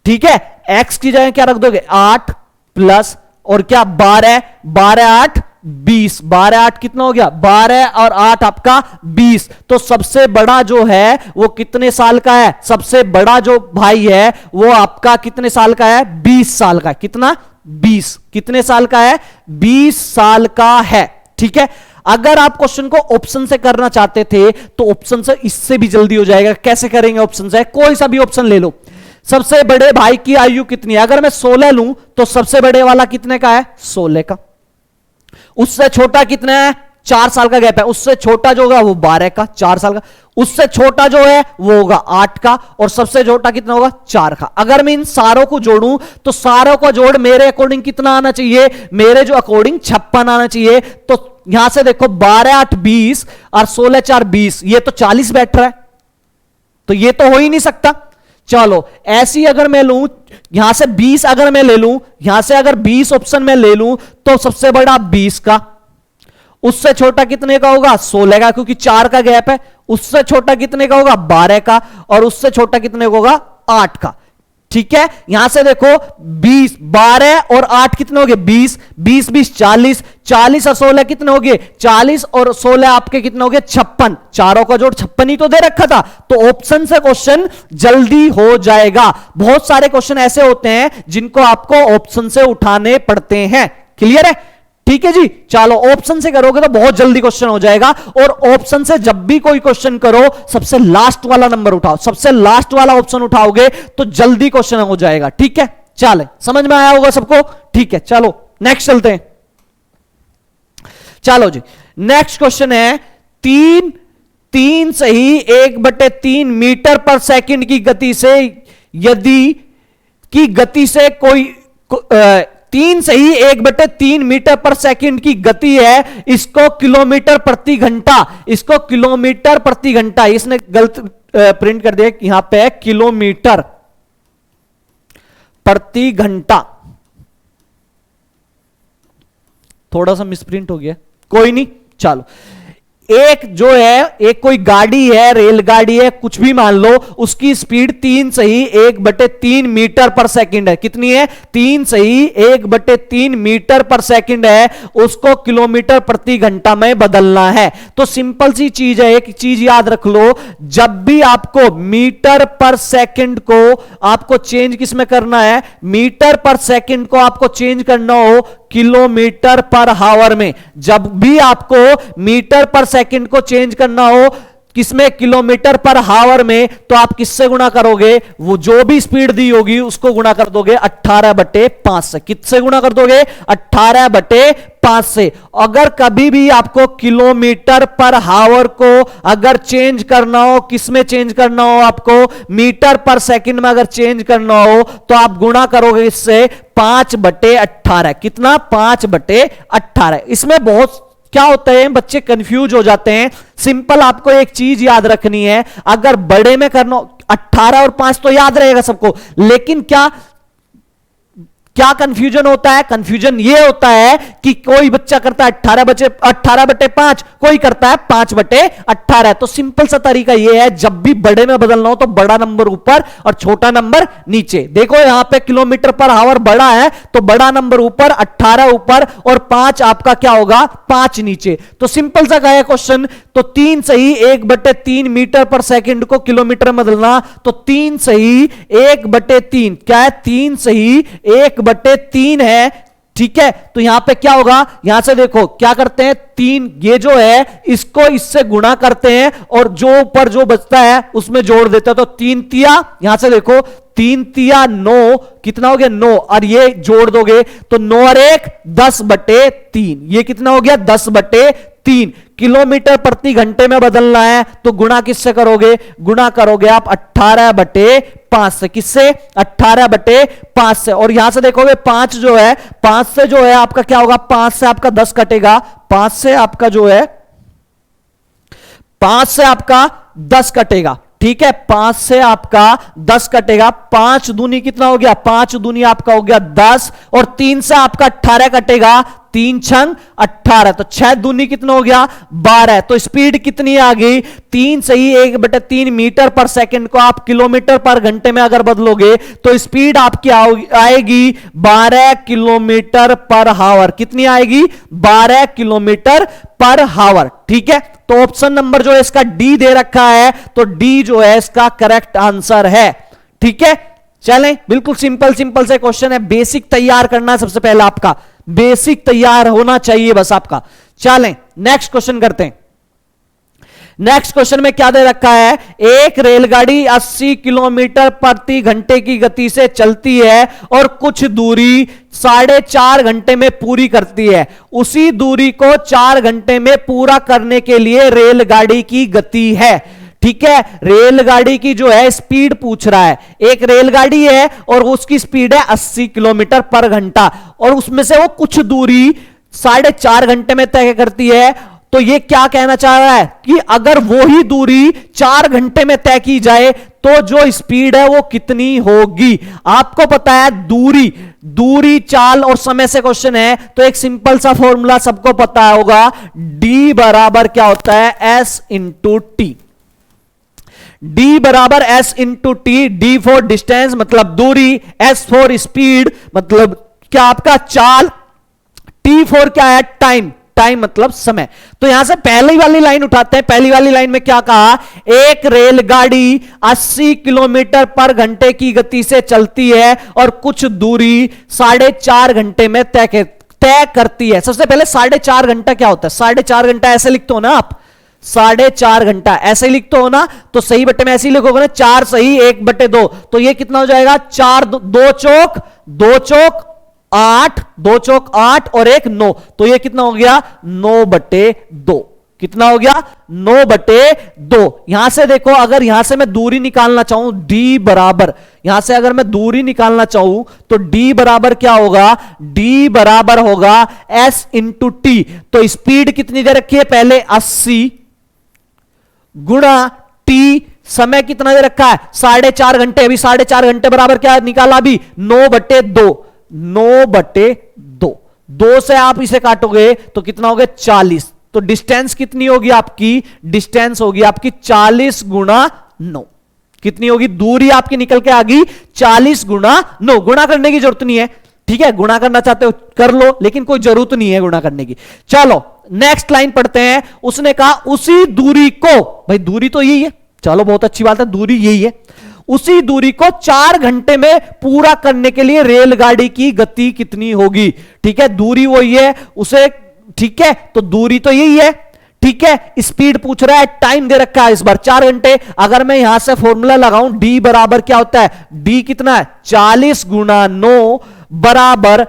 ठीक है। x की जगह क्या रख दोगे 8 प्लस और क्या 12, 12 8 20, 12 8 कितना हो गया 12 और 8 आपका 20। तो सबसे बड़ा जो है वो कितने साल का है, सबसे बड़ा जो भाई है वो आपका कितने साल का है 20 साल का, कितना 20, कितने साल का है 20 साल का है, ठीक है। अगर आप क्वेश्चन को ऑप्शन से करना चाहते थे तो ऑप्शन से इससे भी जल्दी हो जाएगा। कैसे करेंगे ऑप्शन से, कोई सा भी ऑप्शन ले लो। सबसे बड़े भाई की आयु कितनी है, अगर मैं 16 लूं तो सबसे बड़े वाला कितने का है 16 का, उससे छोटा कितना है 4 साल का गैप है, उससे छोटा जो होगा वो 12 का 4 साल का, उससे छोटा जो है वो होगा 8 का, और सबसे छोटा कितना होगा 4 का। अगर मैं इन सारों को जोड़ूं तो सारों का जोड़ मेरे अकॉर्डिंग कितना आना चाहिए, मेरे जो अकॉर्डिंग 56 आना चाहिए। तो यहां से देखो 12 8 20 और 16 4 20, ये तो 40 बैठ रहा है, तो ये तो हो ही नहीं सकता। चलो ऐसी अगर मैं लूं, यहां से 20 अगर मैं ले लूं, यहां से अगर 20 ऑप्शन में ले लूं तो सबसे बड़ा 20 का, उससे छोटा कितने का होगा 16 का, क्योंकि 4 का गैप है, उससे छोटा कितने का होगा 12 का, और उससे छोटा कितने का होगा 8 का, ठीक है। यहां से देखो 20 12 और 8 कितने हो गए 20, 20 20 40, 40 और 16 कितने हो गए 40, और 16 आपके कितने हो गए 56, चारों का जोड़ 56 ही तो दे रखा था। तो ऑप्शन से क्वेश्चन जल्दी हो जाएगा। बहुत सारे क्वेश्चन ऐसे होते हैं जिनको आपको ऑप्शन से उठाने पड़ते हैं, क्लियर है, ठीक है जी। चलो ऑप्शन से करोगे तो बहुत जल्दी क्वेश्चन हो जाएगा, और ऑप्शन से जब भी कोई क्वेश्चन करो सबसे लास्ट वाला नंबर उठाओ, सबसे लास्ट वाला ऑप्शन उठाओगे तो जल्दी क्वेश्चन हो जाएगा, ठीक है। चले, समझ में आया होगा सबको, ठीक है। चलो नेक्स्ट चलते हैं। चलो जी, नेक्स्ट क्वेश्चन है 3 सही 1/3 मीटर पर सेकंड की गति से, यदि की गति से कोई 3 सही 1/3 मीटर पर सेकंड की गति है, इसको किलोमीटर प्रति घंटा, इसको किलोमीटर प्रति घंटा, इसने गलत प्रिंट कर दिया, यहां पे किलोमीटर प्रति घंटा, थोड़ा सा मिसप्रिंट हो गया, कोई नहीं। चलो एक जो है, एक कोई गाड़ी है, रेलगाड़ी है, कुछ भी मान लो, उसकी स्पीड 3 सही 1/3 मीटर पर सेकंड है, कितनी है 3 सही 1/3 मीटर पर सेकंड है, उसको किलोमीटर प्रति घंटा में बदलना है। तो सिंपल सी चीज है, एक चीज याद रख लो, जब भी आपको मीटर पर सेकंड को आपको चेंज किस में करना है, मीटर पर सेकंड को आपको चेंज करना हो किलोमीटर पर हावर में, जब भी आपको मीटर पर सेकंड को चेंज करना हो किसमें, किलोमीटर पर हावर में, तो आप किससे गुणा करोगे, वो जो भी स्पीड दी होगी उसको गुणा कर दोगे 18/5 से। किससे गुणा कर दोगे 18/5 से। अगर कभी भी आपको किलोमीटर पर हावर को अगर चेंज करना हो, किसमें चेंज करना हो, आपको मीटर पर सेकंड में अगर चेंज करना हो तो आप गुणा करोगे इससे 5/18, कितना 5/18। इसमें बहुत क्या होता है, बच्चे कंफ्यूज हो जाते हैं। सिंपल आपको एक चीज याद रखनी है, अगर बड़े में करना 18 और 5 तो याद रहेगा सबको, लेकिन क्या कंफ्यूजन होता है, कंफ्यूजन ये होता है कि कोई बच्चा करता है 18/5, कोई करता है 5/18। तो सिंपल सा तरीका ये है, जब भी बड़े में बदलना हो तो बड़ा नंबर ऊपर और छोटा नंबर नीचे। देखो यहां पे किलोमीटर पर आवर बड़ा है तो बड़ा नंबर ऊपर, 18 ऊपर और 5 आपका क्या होगा 5 नीचे। तो सिंपल सा है क्वेश्चन। तो 3 सही 1/3 मीटर पर सेकंड को किलोमीटर में बदलना, तो 3 सही 1/3 क्या है, 3 सही 1/3 है, ठीक है। तो यहां पे क्या होगा, यहां से देखो क्या करते हैं, 3 ये जो है इसको इससे गुणा करते हैं और जो ऊपर जो बचता है उसमें जोड़ देते हैं। तो 3 तिया, यहां से देखो 3 तिया 9, कितना हो गया 9, और ये जोड़ दोगे तो 9 और 1 10/3, ये कितना हो गया 10/3। किलोमीटर प्रति घंटे में बदलना है तो गुणा किससे करोगे, गुणा करोगे आप 18/5 5 से। किससे? 18/5 से। और यहां से देखोगे 5 जो है, 5 से जो है आपका क्या होगा, 5 से आपका 10 कटेगा, 5 से आपका जो है 5 से आपका 10 कटेगा, ठीक है, 5 से आपका 10 कटेगा, 5 दूनी कितना हो गया, 5 दूनी आपका हो गया 10, और 3 से आपका 18 कटेगा, 3 छंग 18, तो 6 दूनी कितना हो गया, 12। तो स्पीड कितनी आ गई, 3 से ही 1/3 मीटर पर सेकंड को आप किलोमीटर पर घंटे में अगर बदलोगे तो स्पीड आपकी आएगी 12 किलोमीटर पर हावर। कितनी आएगी, 12 किलोमीटर पर हावर, ठीक है। तो ऑप्शन नंबर जो है इसका डी दे रखा है, तो डी जो है इसका करेक्ट आंसर है, ठीक है। चलें, बिल्कुल सिंपल सिंपल से क्वेश्चन है, बेसिक तैयार करना है सबसे पहले, आपका बेसिक तैयार होना चाहिए बस आपका। चलें नेक्स्ट क्वेश्चन करते हैं। नेक्स्ट क्वेश्चन में क्या दे रखा है, एक रेलगाड़ी 80 किलोमीटर प्रति घंटे की गति से चलती है और कुछ दूरी 4.5 घंटे में पूरी करती है। उसी दूरी को 4 घंटे में पूरा करने के लिए रेलगाड़ी की गति है, ठीक है। रेलगाड़ी की जो है स्पीड पूछ रहा है, एक रेलगाड़ी है और उसकी स्पीड है 80 किलोमीटर पर घंटा, और उसमें से वो कुछ दूरी 4.5 घंटे में तय करती है। तो ये क्या कहना चाह रहा है कि अगर वो ही दूरी 4 घंटे में तय की जाए तो जो स्पीड है वो कितनी होगी। आपको पता है दूरी, चाल और समय से क्वेश्चन है, तो एक सिंपल सा फॉर्मूला सबको पता होगा, डी बराबर क्या होता है, एस इंटू टी। डी बराबर S into T, D for distance मतलब दूरी, एस फॉर स्पीड मतलब क्या आपका चाल, टी फॉर क्या है, टाइम मतलब समय। तो यहां से पहली वाली लाइन उठाते हैं। पहली वाली लाइन में क्या कहा, एक रेलगाड़ी 80 किलोमीटर पर घंटे की गति से चलती है और कुछ दूरी 4.5 घंटे में तय करती है। सबसे पहले 4.5 घंटा क्या होता है, 4.5 घंटा ऐसे लिखते हो ना आप, 4.5 घंटा ऐसे लिखते हो ना, तो सही बट्टे में ऐसे ही लिखोगे ना, 4 सही 1/2, तो ये कितना हो जाएगा, 4 2 चौक 8, 2 चौक 8 और 1 9, तो ये कितना हो गया, 9/2। कितना हो गया, 9/2। यहां से देखो, अगर यहां से मैं दूरी निकालना चाहूं, डी बराबर, यहां से अगर मैं दूरी निकालना चाहूं तो डी बराबर क्या होगा, डी बराबर होगा एस इंटू टी। तो स्पीड कितनी दे रखी है, पहले 80 गुणा टी, समय कितना दे रखा है 4.5 घंटे। अभी 4.5 घंटे बराबर क्या निकाला, अभी 9/2, 9/2, 2 से आप इसे काटोगे तो कितना हो गया, 40। तो डिस्टेंस कितनी होगी आपकी, डिस्टेंस होगी आपकी 40 गुणा 9। कितनी होगी, दूरी आपकी निकल के आ गई 40 गुणा 9। गुणा करने की जरूरत नहीं है, ठीक है, गुणा करना चाहते हो कर लो, लेकिन कोई जरूरत नहीं है गुणा करने की। चलो नेक्स्ट लाइन पढ़ते हैं। उसने कहा उसी दूरी को, भाई दूरी तो यही है, चलो बहुत अच्छी बात है, दूरी यही है, उसी दूरी को 4 घंटे में पूरा करने के लिए रेलगाड़ी की गति कितनी होगी। ठीक है, दूरी वही है उसे, ठीक है, तो दूरी तो यही है, ठीक है, स्पीड पूछ रहा है, टाइम दे रखा है इस बार 4 घंटे। अगर मैं यहां से फॉर्मूला लगाऊं, डी बराबर क्या होता है, डी कितना है 40 गुणा 9 बराबर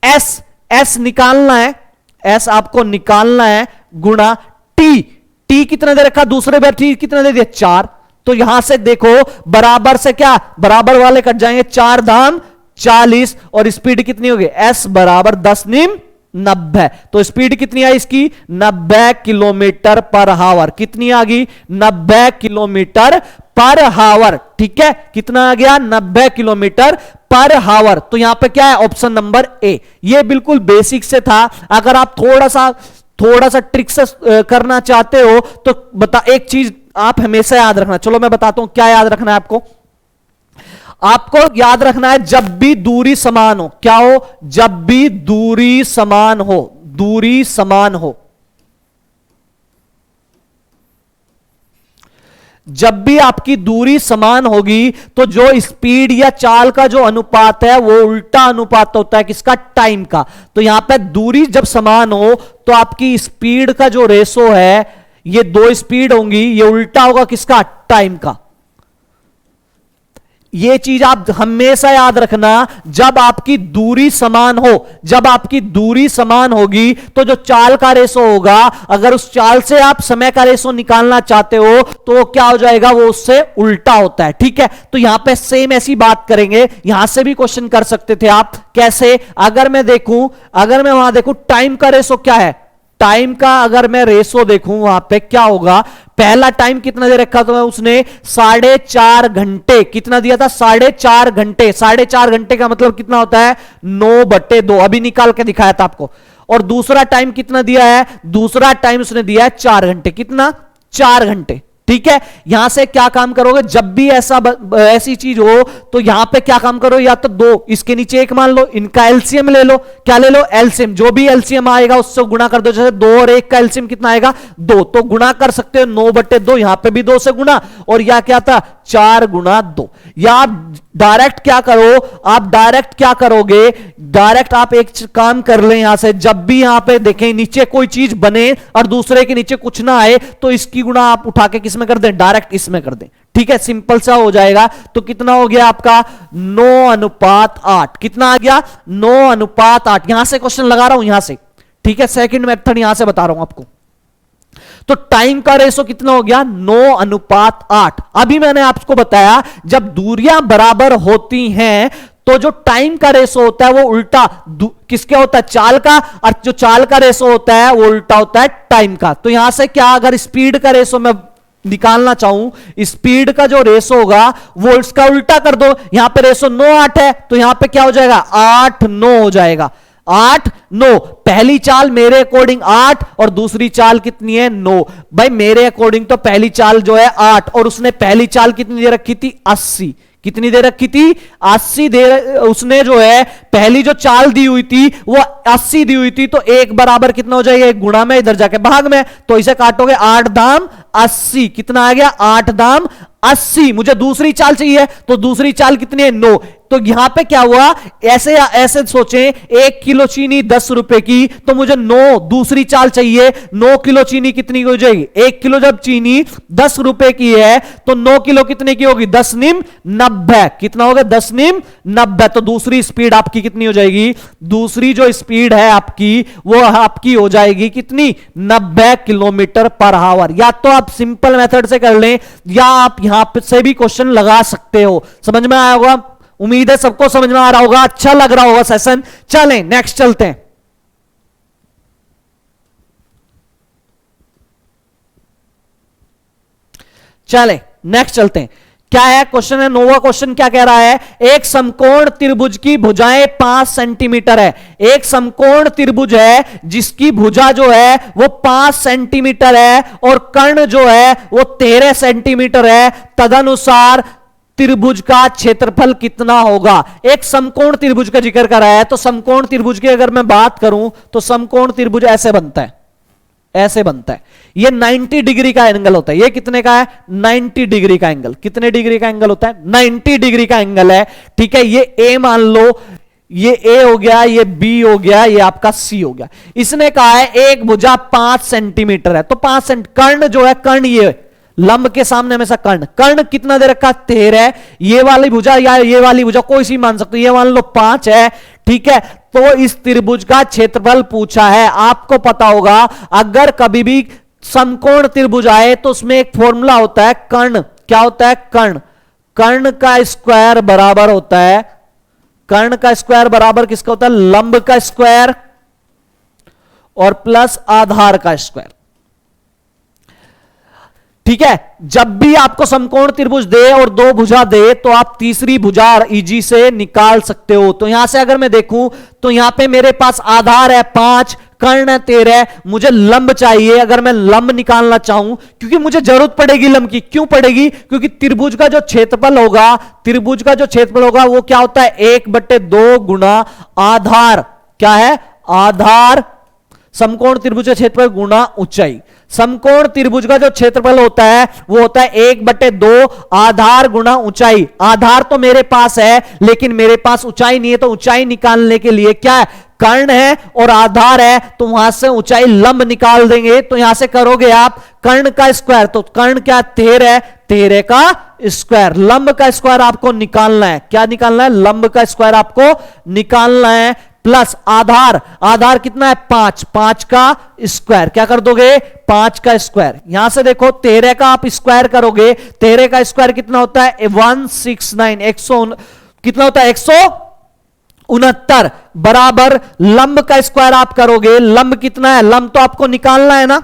एस, एस निकालना है, एस आपको निकालना है, गुणा टी, टी कितना दे रखा, दूसरे बार टी कितना दे दिया 4। तो यहां से देखो बराबर से क्या, बराबर वाले कट जाएंगे, 4 धाम 40, और स्पीड कितनी होगी, एस बराबर 10 निम 90। तो स्पीड कितनी आई इसकी, 90 किलोमीटर पर हावर। कितनी आ गई, 90 किलोमीटर पर हावर। ठीक है, कितना आ गया, 90 किलोमीटर पर हावर। तो यहां पे क्या है, ऑप्शन नंबर ए। ये बिल्कुल बेसिक से था, अगर आप थोड़ा सा ट्रिक से करना चाहते हो तो बता, एक चीज आप हमेशा याद रखना, चलो मैं बताता हूं क्या याद रखना है आपको। आपको याद रखना है, जब भी दूरी समान हो, क्या हो, जब भी दूरी समान हो, दूरी समान हो, जब भी आपकी दूरी समान होगी तो जो स्पीड या चाल का जो अनुपात है वो उल्टा अनुपात होता है किसका, टाइम का। तो यहां पे दूरी जब समान हो तो आपकी स्पीड का जो रेशो है, ये 2 स्पीड होंगी, ये उल्टा होगा किसका, टाइम का। ये चीज आप हमेशा याद रखना, जब आपकी दूरी समान हो, जब आपकी दूरी समान होगी तो जो चाल का रेशो होगा, अगर उस चाल से आप समय का रेशो निकालना चाहते हो तो क्या हो जाएगा, वो उससे उल्टा होता है। ठीक है, तो यहां पे सेम ऐसी बात करेंगे, यहां से भी क्वेश्चन कर सकते थे आप। कैसे? अगर मैं वहां देखूं टाइम का रेशो क्या है, टाइम का अगर मैं रेशो देखूं वहां पे क्या होगा, पहला टाइम कितना दे रखा था उसने, 4.5 घंटे। कितना दिया था? 4.5 घंटे। 4.5 घंटे का मतलब कितना होता है, 9/2। अभी निकाल के दिखाया था आपको। और दूसरा टाइम कितना दिया है, दूसरा टाइम उसने दिया है 4 घंटे। कितना? 4 घंटे। ठीक है, यहां से क्या काम करोगे, जब भी ऐसी चीज हो तो यहां पे क्या काम करो, या तो 2 इसके नीचे 1 मान लो, इनका एलसीएम ले लो। क्या ले लो? एलसीएम। जो भी एलसीएम आएगा उससे गुणा कर दो। जैसे 2 और 1 का एलसीएम कितना आएगा, 2, तो गुणा कर सकते हो 9/2। यहां पे भी 2 से गुणा, और या क्या था, 4 गुणा 2। या आप डायरेक्ट क्या करोगे, डायरेक्ट आप एक काम कर ले, यहां से जब भी यहां पे देखें नीचे कोई चीज बने और दूसरे के नीचे कुछ ना आए तो इसकी गुणा आप उठा के किसमें कर दें, डायरेक्ट इसमें कर दें। ठीक है, सिंपल सा हो जाएगा। तो कितना हो गया आपका, 9:8। कितना आ गया, 9:8। यहां से क्वेश्चन लगा रहा हूं, यहां से। ठीक है, सेकंड मेथड यहां से बता रहा हूं आपको। तो टाइम का रेशो कितना हो गया, 9:8। अभी मैंने आपको बताया जब दूरियां बराबर होती हैं तो जो टाइम का रेशो होता है वो उल्टा किसके होता है, चाल का। और जो चाल का रेशो होता है वो उल्टा होता है टाइम का। तो यहां से क्या, अगर स्पीड का रेशो मैं निकालना चाहूं, स्पीड का जो रेशो होगा वो इसका उल्टा कर दो। यहां पे रेशो 9:8 है तो यहां पे क्या हो जाएगा, 8:9 हो जाएगा। 8:9। पहली चाल मेरे अकॉर्डिंग 8 और दूसरी चाल कितनी है, 9। भाई मेरे अकॉर्डिंग तो पहली चाल जो है 8 और उसने पहली चाल कितनी दे रखी थी, 80। कितनी दे रखी थी, 80 उसने जो है पहली जो चाल दी हुई थी वो 80 दी हुई थी। तो 1 बराबर कितना हो जाएगा, 1 गुणा में, इधर जाके भाग में। तो इसे काटोगे 8 दाम 80। कितना आ गया, 8 दाम 80। मुझे दूसरी चाल चाहिए तो दूसरी चाल कितनी है, 9। तो यहां पे क्या हुआ, ऐसे सोचें 1 किलो चीनी 10 रुपए की, तो मुझे 9 दूसरी चाल चाहिए। 9 किलो चीनी कितनी हो जाएगी, 1 किलो जब चीनी 10 रुपए की है तो 9 किलो कितने की होगी, 10 निम 90। कितना होगा, 10 निम 90। तो दूसरी स्पीड आपकी कितनी हो जाएगी, दूसरी जो स्पीड है आपकी वो आपकी हो जाएगी कितनी, 90 किलोमीटर पर आवर। या तो आप सिंपल मेथड से कर लें या आप यहां से भी क्वेश्चन लगा सकते हो। समझ में आया होगा, उम्मीद है सबको समझ में आ रहा होगा, अच्छा लग रहा होगा सेशन। चलें नेक्स्ट चलते हैं। क्या है क्वेश्चन, है नोवा क्वेश्चन। क्या कह रहा है, एक समकोण त्रिभुज की भुजाएं 5 सेंटीमीटर है। एक समकोण त्रिभुज है जिसकी भुजा जो है वो 5 सेंटीमीटर है और कर्ण जो है वो 13 सेंटीमीटर है। तदनुसार त्रिभुज का क्षेत्रफल कितना होगा। एक समकोण त्रिभुज का जिक्र कर रहा है। तो समकोण त्रिभुज की अगर मैं बात करूं तो समकोण त्रिभुज ऐसे बनता है, ऐसे बनता है। ये 90 डिग्री का एंगल होता है। ये कितने का है, 90 डिग्री का एंगल। कितने डिग्री का एंगल होता है, 90 डिग्री का एंगल है। ठीक है, ये ए मान लो, ये ए हो गया, ये बी हो गया, ये आपका सी हो गया। इसने कहा है एक भुजा 5 सेंटीमीटर है। तो 5 सेंटीमीटर कर्ण जो है, कर्ण ये लंब के सामने हमेशा कर्ण कितना दे रखा, 13। ये वाली भुजा या ये वाली भुजा कोई सी मान सकते हो, ये मान लो 5 है। ठीक है, तो इस त्रिभुज का क्षेत्रफल पूछा है। आपको पता होगा अगर कभी भी समकोण त्रिभुज आए तो उसमें एक फॉर्मूला होता है कर्ण। क्या होता है, कर्ण का स्क्वायर बराबर होता है, कर्ण का स्क्वायर बराबर किसका होता है, लंब का स्क्वायर और प्लस आधार का स्क्वायर। ठीक है, जब भी आपको समकोण त्रिभुज दे और 2 भुजा दे तो आप तीसरी भुजा इजी से निकाल सकते हो। तो यहां से अगर मैं देखूं तो यहां पे मेरे पास आधार है 5, कर्ण है 13, मुझे लंब चाहिए। अगर मैं लंब निकालना चाहूं, क्योंकि मुझे जरूरत पड़ेगी लंब की। क्यों पड़ेगी, क्योंकि त्रिभुज का जो क्षेत्रफल होगा, त्रिभुज का जो क्षेत्रफल होगा वो क्या होता है, 1/2 गुना आधार। क्या है, आधार समकोण त्रिभुज का क्षेत्रफल गुना ऊंचाई। समकोण त्रिभुज का जो क्षेत्रफल होता है वो होता है 1/2 आधार गुना ऊंचाई। आधार तो मेरे पास है लेकिन मेरे पास ऊंचाई नहीं है, तो ऊंचाई निकालने के लिए क्या है, कर्ण है और आधार है, तो वहां से ऊंचाई लंब निकाल देंगे। तो यहां से करोगे आप कर्ण का स्क्वायर, तो कर्ण क्या, 13 है, 13 का स्क्वायर, लंब का स्क्वायर आपको निकालना है। क्या निकालना है? लंब का स्क्वायर आपको निकालना है, प्लस आधार, आधार कितना है? 5, 5 का स्क्वायर। क्या कर दोगे? 5 का स्क्वायर। यहां से देखो 13 का आप स्क्वायर करोगे, 13 का स्क्वायर कितना होता है? 169, 100 कितना होता है? 169 बराबर लंब का स्क्वायर आप करोगे, लंब कितना है? लंब तो आपको निकालना है ना,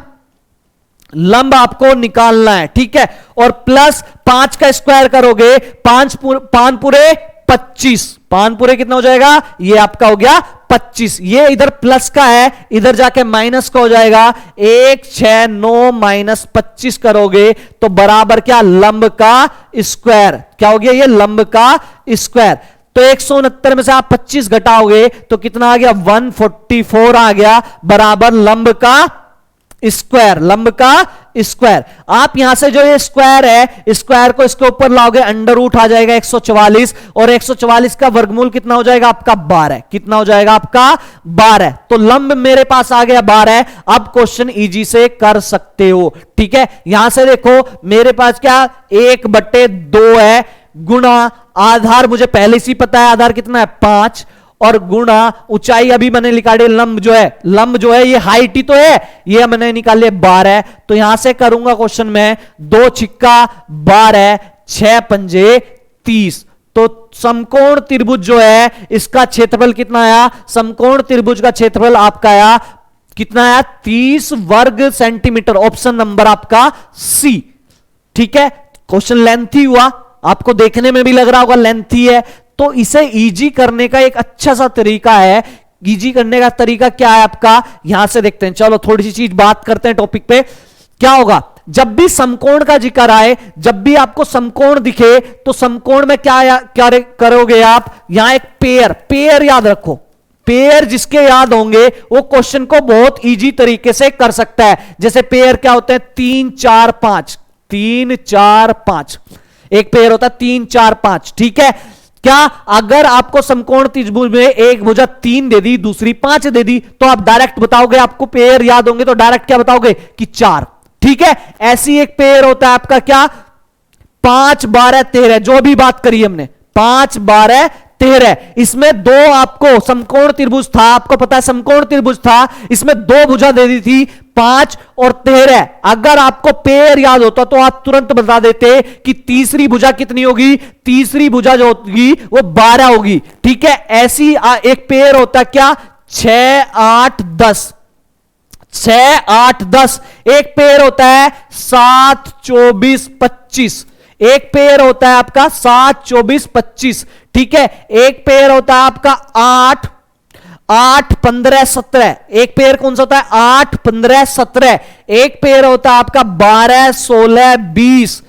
लंब आपको निकालना है, ठीक है। और प्लस 5 का स्क्वायर करोगे, 5 पूरे 25, 5 पूरे कितना हो जाएगा? ये आपका हो गया 25। ये इधर प्लस का है, इधर जाके माइनस का हो जाएगा। 169 माइनस 25 करोगे तो बराबर क्या? लंब का स्क्वायर। क्या हो गया? ये लंब का स्क्वायर। तो 169 में से आप 25 घटाओगे तो कितना आ गया? 144 आ गया, बराबर लंब का स्क्वायर, लंब का स्क्वायर। आप यहां से जो ये स्क्वायर है, स्क्वायर को इसके ऊपर लाओगे, अंडर रूट आ जाएगा 144, और 144 का वर्गमूल कितना हो जाएगा? आपका 12। कितना हो जाएगा? आपका 12। तो लंब मेरे पास आ गया 12। अब क्वेश्चन इजी से कर सकते हो, ठीक है। यहां से देखो मेरे पास क्या? 1/2 है, गुणा आधार मुझे पहले से ही पता है, आधार कितना है? 5, और गुणा ऊंचाई अभी मैंने निकाली, लंब जो है, लंब जो है ये हाइट ही तो है, ये मैंने निकाली 12। तो यहां से करूंगा क्वेश्चन में, 2 छिक्का 12, 6 पंजे 30। तो समकोण त्रिभुज जो है इसका क्षेत्रफल कितना आया? समकोण त्रिभुज का क्षेत्रफल आपका आया कितना आया? 30 वर्ग सेंटीमीटर। ऑप्शन नंबर आपका सी, ठीक है। क्वेश्चन लेंथी हुआ, आपको देखने में भी लग रहा होगा लेंथी है, तो इसे इजी करने का एक अच्छा सा तरीका है। इजी करने का तरीका क्या है आपका? यहां से देखते हैं, चलो थोड़ी सी चीज बात करते हैं टॉपिक पे। क्या होगा? जब भी समकोण का जिक्र आए, जब भी आपको समकोण दिखे, तो समकोण में क्या करोगे आप? यहां एक पेयर याद रखो। पेयर जिसके याद होंगे वो क्वेश्चन को बहुत इजी तरीके से कर सकता है। जैसे पेयर क्या होते हैं? 3 4 5, 3 4 5, एक पेयर होता है 3 4 5, ठीक है। क्या अगर आपको समकोण त्रिभुज में एक भुजा 3 दे दी, दूसरी 5 दे दी, तो आप डायरेक्ट बताओगे, आपको पेयर याद होंगे तो डायरेक्ट क्या बताओगे? कि 4, ठीक है। ऐसी एक पेयर होता है आपका क्या? 5 12 13, जो भी बात करी हमने, 5 12 13। इसमें 2 आपको समकोण त्रिभुज था, आपको पता है समकोण त्रिभुज था, इसमें 2 भुजा दे दी थी, 5 और 13। अगर आपको पेयर याद होता तो आप तुरंत बता देते कि तीसरी भुजा कितनी होगी? तीसरी भुजा जो होगी वो 12 होगी, ठीक है। ऐसी एक पेयर होता है क्या? 6 8 10, 6 8 10। एक पेयर होता है 7 24 25, एक पेयर होता है आपका 7 24 25, ठीक है। एक पेयर होता है आपका 8 8 15 17, एक पेयर कौन सा होता है? 8 15 17। एक पेयर होता है आपका 12 16 20,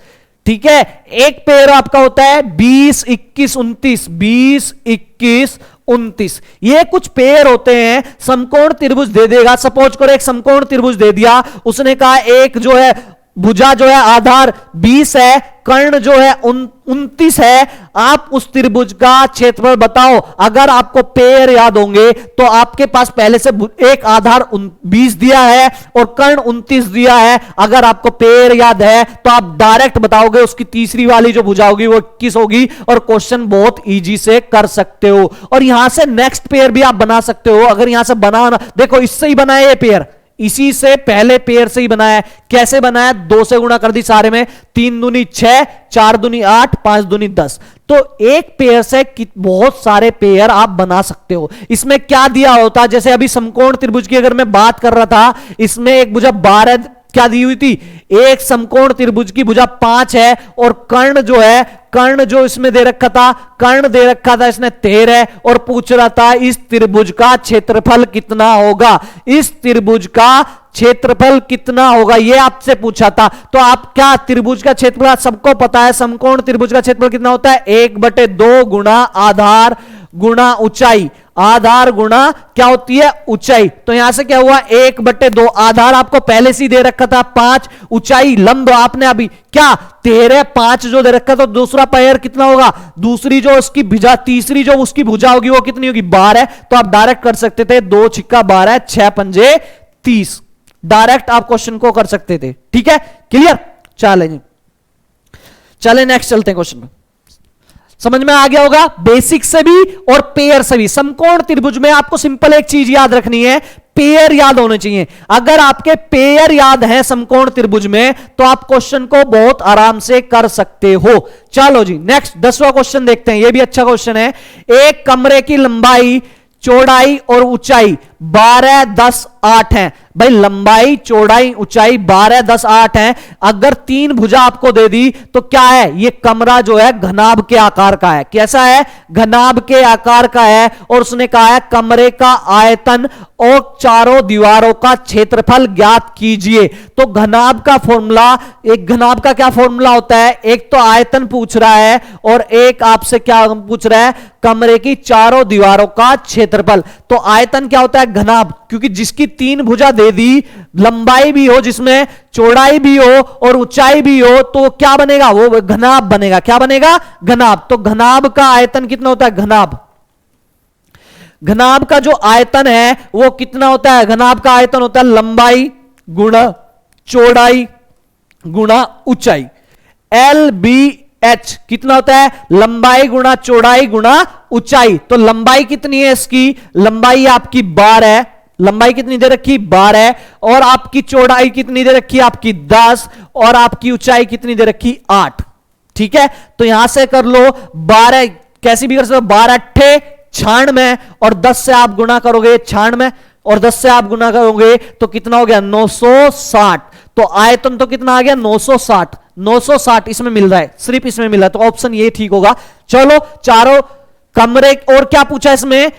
ठीक है। एक पेयर आपका होता है 20 21 29, 20 21 29। ये कुछ पेयर होते हैं। समकोण त्रिभुज दे देगा, सपोज करो एक समकोण त्रिभुज दे दिया, उसने कहा एक जो है भुजा जो है आधार 20 है, कर्ण जो है 29 है, आप उस त्रिभुज का क्षेत्रफल बताओ। अगर आपको पेयर याद होंगे तो आपके पास पहले से एक आधार 20 दिया है और कर्ण 29 दिया है। अगर आपको पेयर याद है तो आप डायरेक्ट बताओगे उसकी तीसरी वाली जो भुजा होगी वो 21 होगी, और क्वेश्चन बहुत इजी से कर सकते हो। और यहां से नेक्स्ट पेयर भी आप बना सकते हो। अगर यहां से बनाना, देखो इससे ही बनाया ये पेयर, इसी से पहले पेयर से ही बनाया। कैसे बनाया? 2 से गुणा कर दी सारे में, 3 दूनी 6, 4 दूनी 8, 5 दूनी 10। तो एक पेयर से बहुत सारे पेयर आप बना सकते हो। इसमें क्या दिया होता, जैसे अभी समकोण त्रिभुज की अगर मैं बात कर रहा था, इसमें एक भुजा 12 क्या दी हुई थी? एक समकोण त्रिभुज की भुजा 5 है, और कर्ण जो है, कर्ण जो इसमें दे रखा था, कर्ण दे रखा था इसने 13, और पूछ रहा था इस त्रिभुज का क्षेत्रफल कितना होगा? इस त्रिभुज का क्षेत्रफल कितना होगा ये आपसे पूछा था। तो आप क्या त्रिभुज का क्षेत्रफल सबको पता है, समकोण त्रिभुज का क्षेत्रफल कितना होता है? 1/2 गुणा आधार गुणा ऊंचाई। आधार गुणा क्या होती है? ऊंचाई। तो यहां से क्या हुआ? 1/2। आधार आपको पहले से दे रखा था 5, ऊंचाई लंब आपने अभी क्या 13, 5 जो दे रखा था, तो दूसरा पेयर कितना होगा? दूसरी जो उसकी भुजा, तीसरी जो उसकी भुजा होगी वो कितनी होगी? 12। तो आप डायरेक्ट कर सकते थे 2 छिक्का 12, 6 पंजे 30। डायरेक्ट आप क्वेश्चन को कर सकते थे, ठीक है। क्लियर? चलेंगे चले नेक्स्ट चलते हैं क्वेश्चन में। समझ में आ गया होगा, बेसिक से भी और पेयर से भी। समकोण त्रिभुज में आपको सिंपल एक चीज याद रखनी है, पेयर याद होने चाहिए। अगर आपके पेयर याद है समकोण त्रिभुज में तो आप क्वेश्चन को बहुत आराम से कर सकते हो। चलो जी नेक्स्ट 10वां क्वेश्चन देखते हैं, यह भी अच्छा क्वेश्चन है। एक कमरे की लंबाई, चौड़ाई और ऊंचाई 12, 10, 8 है। भाई लंबाई, चौड़ाई, ऊंचाई 12, 10, 8 है। अगर 3 भुजा आपको दे दी तो क्या है, ये कमरा जो है घनाभ के आकार का है। कैसा है, घनाभ के आकार का है। और उसने कहा है कमरे का आयतन और चारों दीवारों का क्षेत्रफल ज्ञात कीजिए। तो घनाभ का फॉर्मूला, एक घनाभ का क्या फॉर्मूला होता है, एक तो आयतन पूछ रहा है और एक आपसे क्या पूछ रहा है, कमरे की चारों दीवारों का क्षेत्रफल। तो आयतन क्या होता है, घनाभ, क्योंकि जिसकी 3 भुजा दे दी, लंबाई भी हो जिसमें, चौड़ाई भी हो और ऊंचाई भी हो, तो क्या बनेगा, वो घनाभ बनेगा। क्या बनेगा, घनाभ। तो घनाभ का आयतन कितना होता है, घनाभ, घनाभ का जो आयतन है वो कितना होता है, घनाभ का आयतन होता है लंबाई गुणा चौड़ाई गुणा ऊंचाई। LBH कितना होता है, लंबाई गुणा चौड़ाई गुणा ऊंचाई। तो लंबाई कितनी है इसकी, लंबाई आपकी 12 है, लंबाई कितनी दे रखी, 12 है। और आपकी चौड़ाई कितनी दे रखी, आपकी 10, और आपकी ऊंचाई कितनी दे रखी, 8। ठीक है, तो यहां से कर लो 12, कैसी भी कर सकते, 12 अट्ठे 96, और 10 से आप गुणा करोगे 96, और 10 से आप गुणा करोगे तो कितना हो गया, 960। तो आयतन तो कितना आ गया, 960। 960 इसमें मिल रहा है, सिर्फ इसमें मिल रहा है, तो ऑप्शन ये ठीक होगा। चलो चारों कमरे, और क्या पूछा इसमें,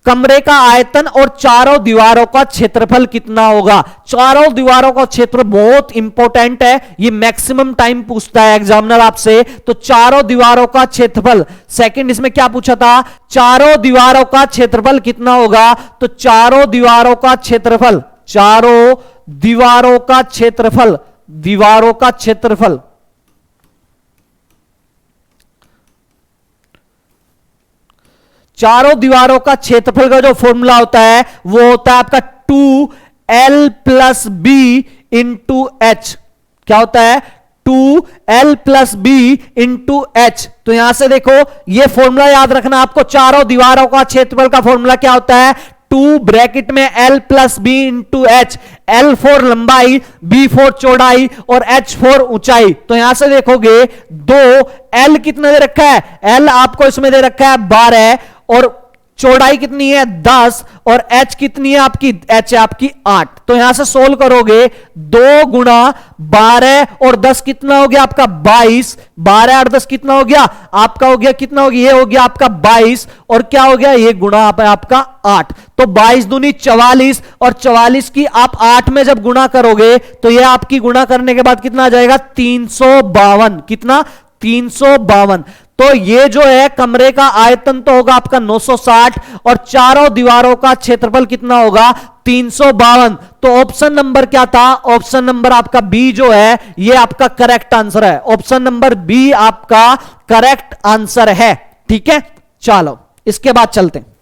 कमरे का आयतन और चारों दीवारों का क्षेत्रफल कितना होगा। चारों दीवारों का क्षेत्र बहुत इंपॉर्टेंट है, ये मैक्सिमम टाइम पूछता है एग्जामिनर आपसे। तो चारों दीवारों का क्षेत्रफल, सेकंड इसमें क्या पूछा था, चारों दीवारों का क्षेत्रफल कितना होगा। तो चारों दीवारों का क्षेत्रफल, चारों दीवारों का क्षेत्रफल, दीवारों का क्षेत्रफल, चारों दीवारों का क्षेत्रफल का जो फॉर्मूला होता है वो होता है आपका 2L + B × H। क्या होता है, 2L + B × H। तो यहां से देखो ये फॉर्मूला याद रखना आपको, चारों दीवारों का क्षेत्रफल का फॉर्मूला क्या होता है, 2 ब्रैकेट में L + B × H। L for लंबाई, B फॉर चौड़ाई और H फॉर ऊंचाई। तो यहां से देखोगे 2, L कितना दे रखा है, L आपको इसमें दे रखा है 12, और चौड़ाई कितनी है 10, और H कितनी है आपकी, H है आपकी 8। तो यहां से सोल्व करोगे 2 गुणा 12 और 10 कितना हो गया आपका 22, 12 और 10 कितना हो गया आपका, हो गया कितना हो गया, ये हो गया आपका 22, और क्या हो गया, ये गुणा आपका 8। तो 22 दूनी 44, और 44 की आप 8 में जब गुणा करोगे तो ये आपकी गुणा करने के बाद कितना आ जाएगा, 352। कितना, 352। तो ये जो है कमरे का आयतन तो होगा आपका 960, और चारों दीवारों का क्षेत्रफल कितना होगा, 352। तो ऑप्शन नंबर क्या था, ऑप्शन नंबर आपका बी जो है ये आपका करेक्ट आंसर है। ऑप्शन नंबर बी आपका करेक्ट आंसर है। ठीक है, चलो इसके बाद चलते हैं।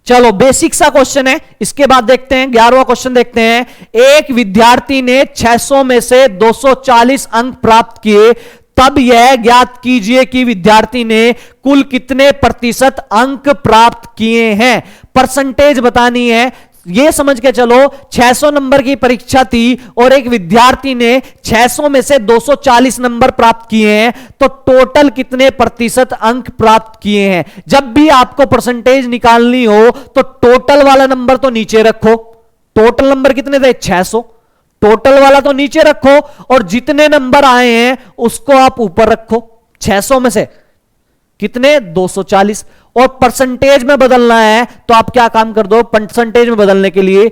चलो बेसिक सा क्वेश्चन है, इसके बाद देखते हैं 11वां क्वेश्चन देखते हैं। एक विद्यार्थी ने 600 में से 240 अंक प्राप्त किए, तब यह ज्ञात कीजिए कि विद्यार्थी ने कुल कितने प्रतिशत अंक प्राप्त किए हैं। परसेंटेज बतानी है। यह समझ के चलो 600 नंबर की परीक्षा थी और एक विद्यार्थी ने 600 में से 240 नंबर प्राप्त किए हैं, तो टोटल कितने प्रतिशत अंक प्राप्त किए हैं। जब भी आपको परसेंटेज निकालनी हो तो टोटल वाला नंबर तो नीचे रखो। टोटल नंबर कितने थे, 600, टोटल वाला तो नीचे रखो, और जितने नंबर आए हैं उसको आप ऊपर रखो। 600 में से कितने, 240। और परसेंटेज में बदलना है तो आप क्या काम कर दो, परसेंटेज में बदलने के लिए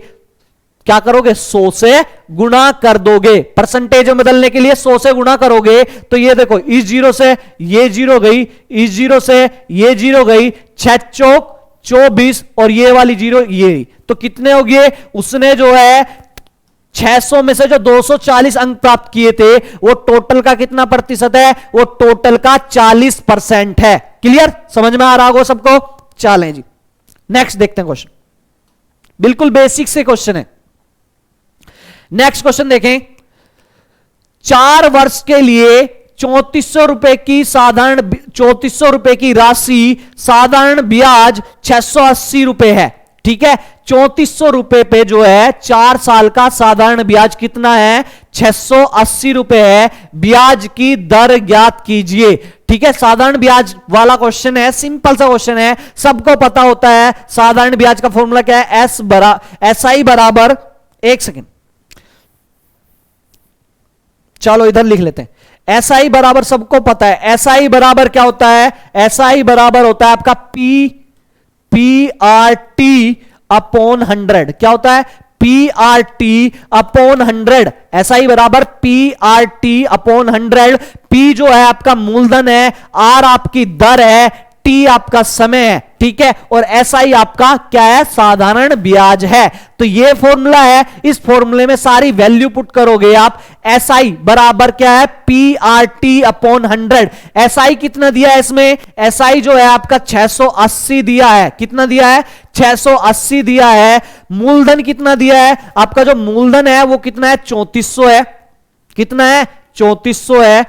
क्या करोगे, 100 से गुणा कर दोगे। परसेंटेज में बदलने के लिए 100 से गुणा करोगे तो ये देखो, इस जीरो से ये जीरो गई, इस जीरो से ये जीरो गई, 6 चौक 24, और ये वाली जीरो ये, तो कितने हो गए, उसने जो है 600 में से जो 240 अंक प्राप्त किए थे वो टोटल का कितना प्रतिशत है, वो टोटल का 40% है। क्लियर, समझ में आ रहा होगा सबको। चलें जी नेक्स्ट देखते हैं क्वेश्चन, बिल्कुल बेसिक से क्वेश्चन है। नेक्स्ट क्वेश्चन देखें। 4 वर्ष के लिए 3400 रुपए की साधारण 3400 रुपए की राशि, साधारण ब्याज 680 रुपए है। ठीक है, 3400 रुपए पे जो है 4 साल का साधारण ब्याज कितना है, 680 रुपए है। ब्याज की दर ज्ञात कीजिए। ठीक है, साधारण ब्याज वाला क्वेश्चन है, सिंपल सा क्वेश्चन है, सबको पता होता है। साधारण ब्याज का फॉर्मूला क्या है, SI बराबर, एक सेकेंड, चलो इधर लिख लेते हैं। SI बराबर सबको पता है, SI बराबर क्या होता है, SI बराबर होता है आपका PRT अपॉन 100। क्या होता है, PRT अपॉन 100। SI बराबर PRT अपॉन 100। P जो है आपका मूलधन है, R आपकी दर है, T आपका समय है। ठीक है, और SI आपका क्या है, साधारण ब्याज है। तो ये फॉर्मूला है, इस फॉर्मूले में सारी वैल्यू पुट करोगे आप। SI बराबर क्या है, PRT अपॉन 100। SI कितना दिया है इसमें, SI जो है आपका 680 दिया है। कितना दिया है, 680 दिया है। मूलधन कितना दिया है, आपका जो मूलधन है वो कितना है, 3400 है। कितना है, 3400 है।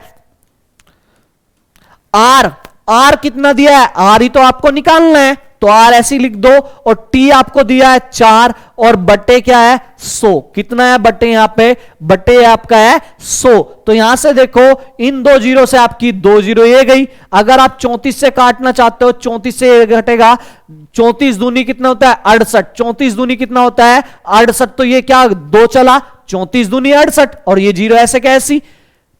R कितना दिया है, R ही तो आपको निकालना है, तो R ऐसे लिख दो। और T आपको दिया है 4, और बटे क्या है, 100। कितना है बटे, यहां पे बटे आपका है 100। तो यहां से देखो, इन 2 जीरो से आपकी 2 जीरो ये गई। अगर आप 34 से काटना चाहते हो, 34 से ये घटेगा, 34 दूनी कितना होता है, 68। 34 दूनी कितना होता है, 68। तो ये क्या 2 चला, 34 दूनी 68, और ये जीरो ऐसे कैसी।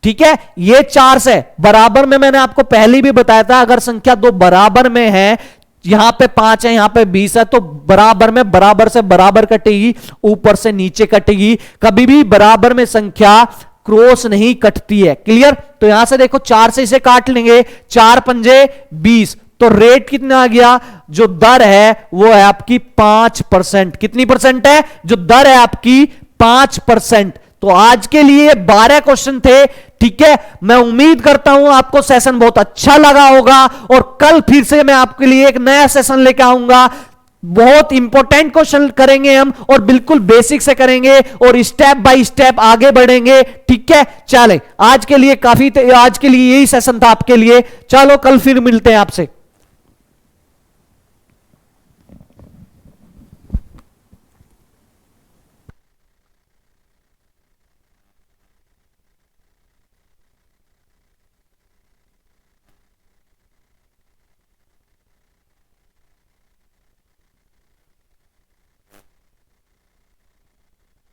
ठीक है, ये 4 से बराबर में, मैंने आपको पहले भी बताया था, अगर संख्या 2 बराबर में है, यहां पे 5 है, यहां पे 20 है, तो बराबर में बराबर से बराबर कटेगी, ऊपर से नीचे कटेगी। कभी भी बराबर में संख्या क्रॉस नहीं कटती है। क्लियर। तो यहां से देखो, 4 से इसे काट लेंगे, 4 पंजे 20। तो रेट कितना आ गया, जो दर है वो है आपकी 5%। कितनी परसेंट है, जो दर है आपकी 5%। तो आज के लिए 12 क्वेश्चन थे। ठीक है, मैं उम्मीद करता हूं आपको सेशन बहुत अच्छा लगा होगा, और कल फिर से मैं आपके लिए एक नया सेशन लेकर आऊंगा। बहुत इंपॉर्टेंट क्वेश्चन करेंगे हम, और बिल्कुल बेसिक से करेंगे, और स्टेप बाय स्टेप आगे बढ़ेंगे। ठीक है, चले आज के लिए काफी, आज के लिए यही सेशन था आपके लिए। चलो कल फिर मिलते हैं आपसे।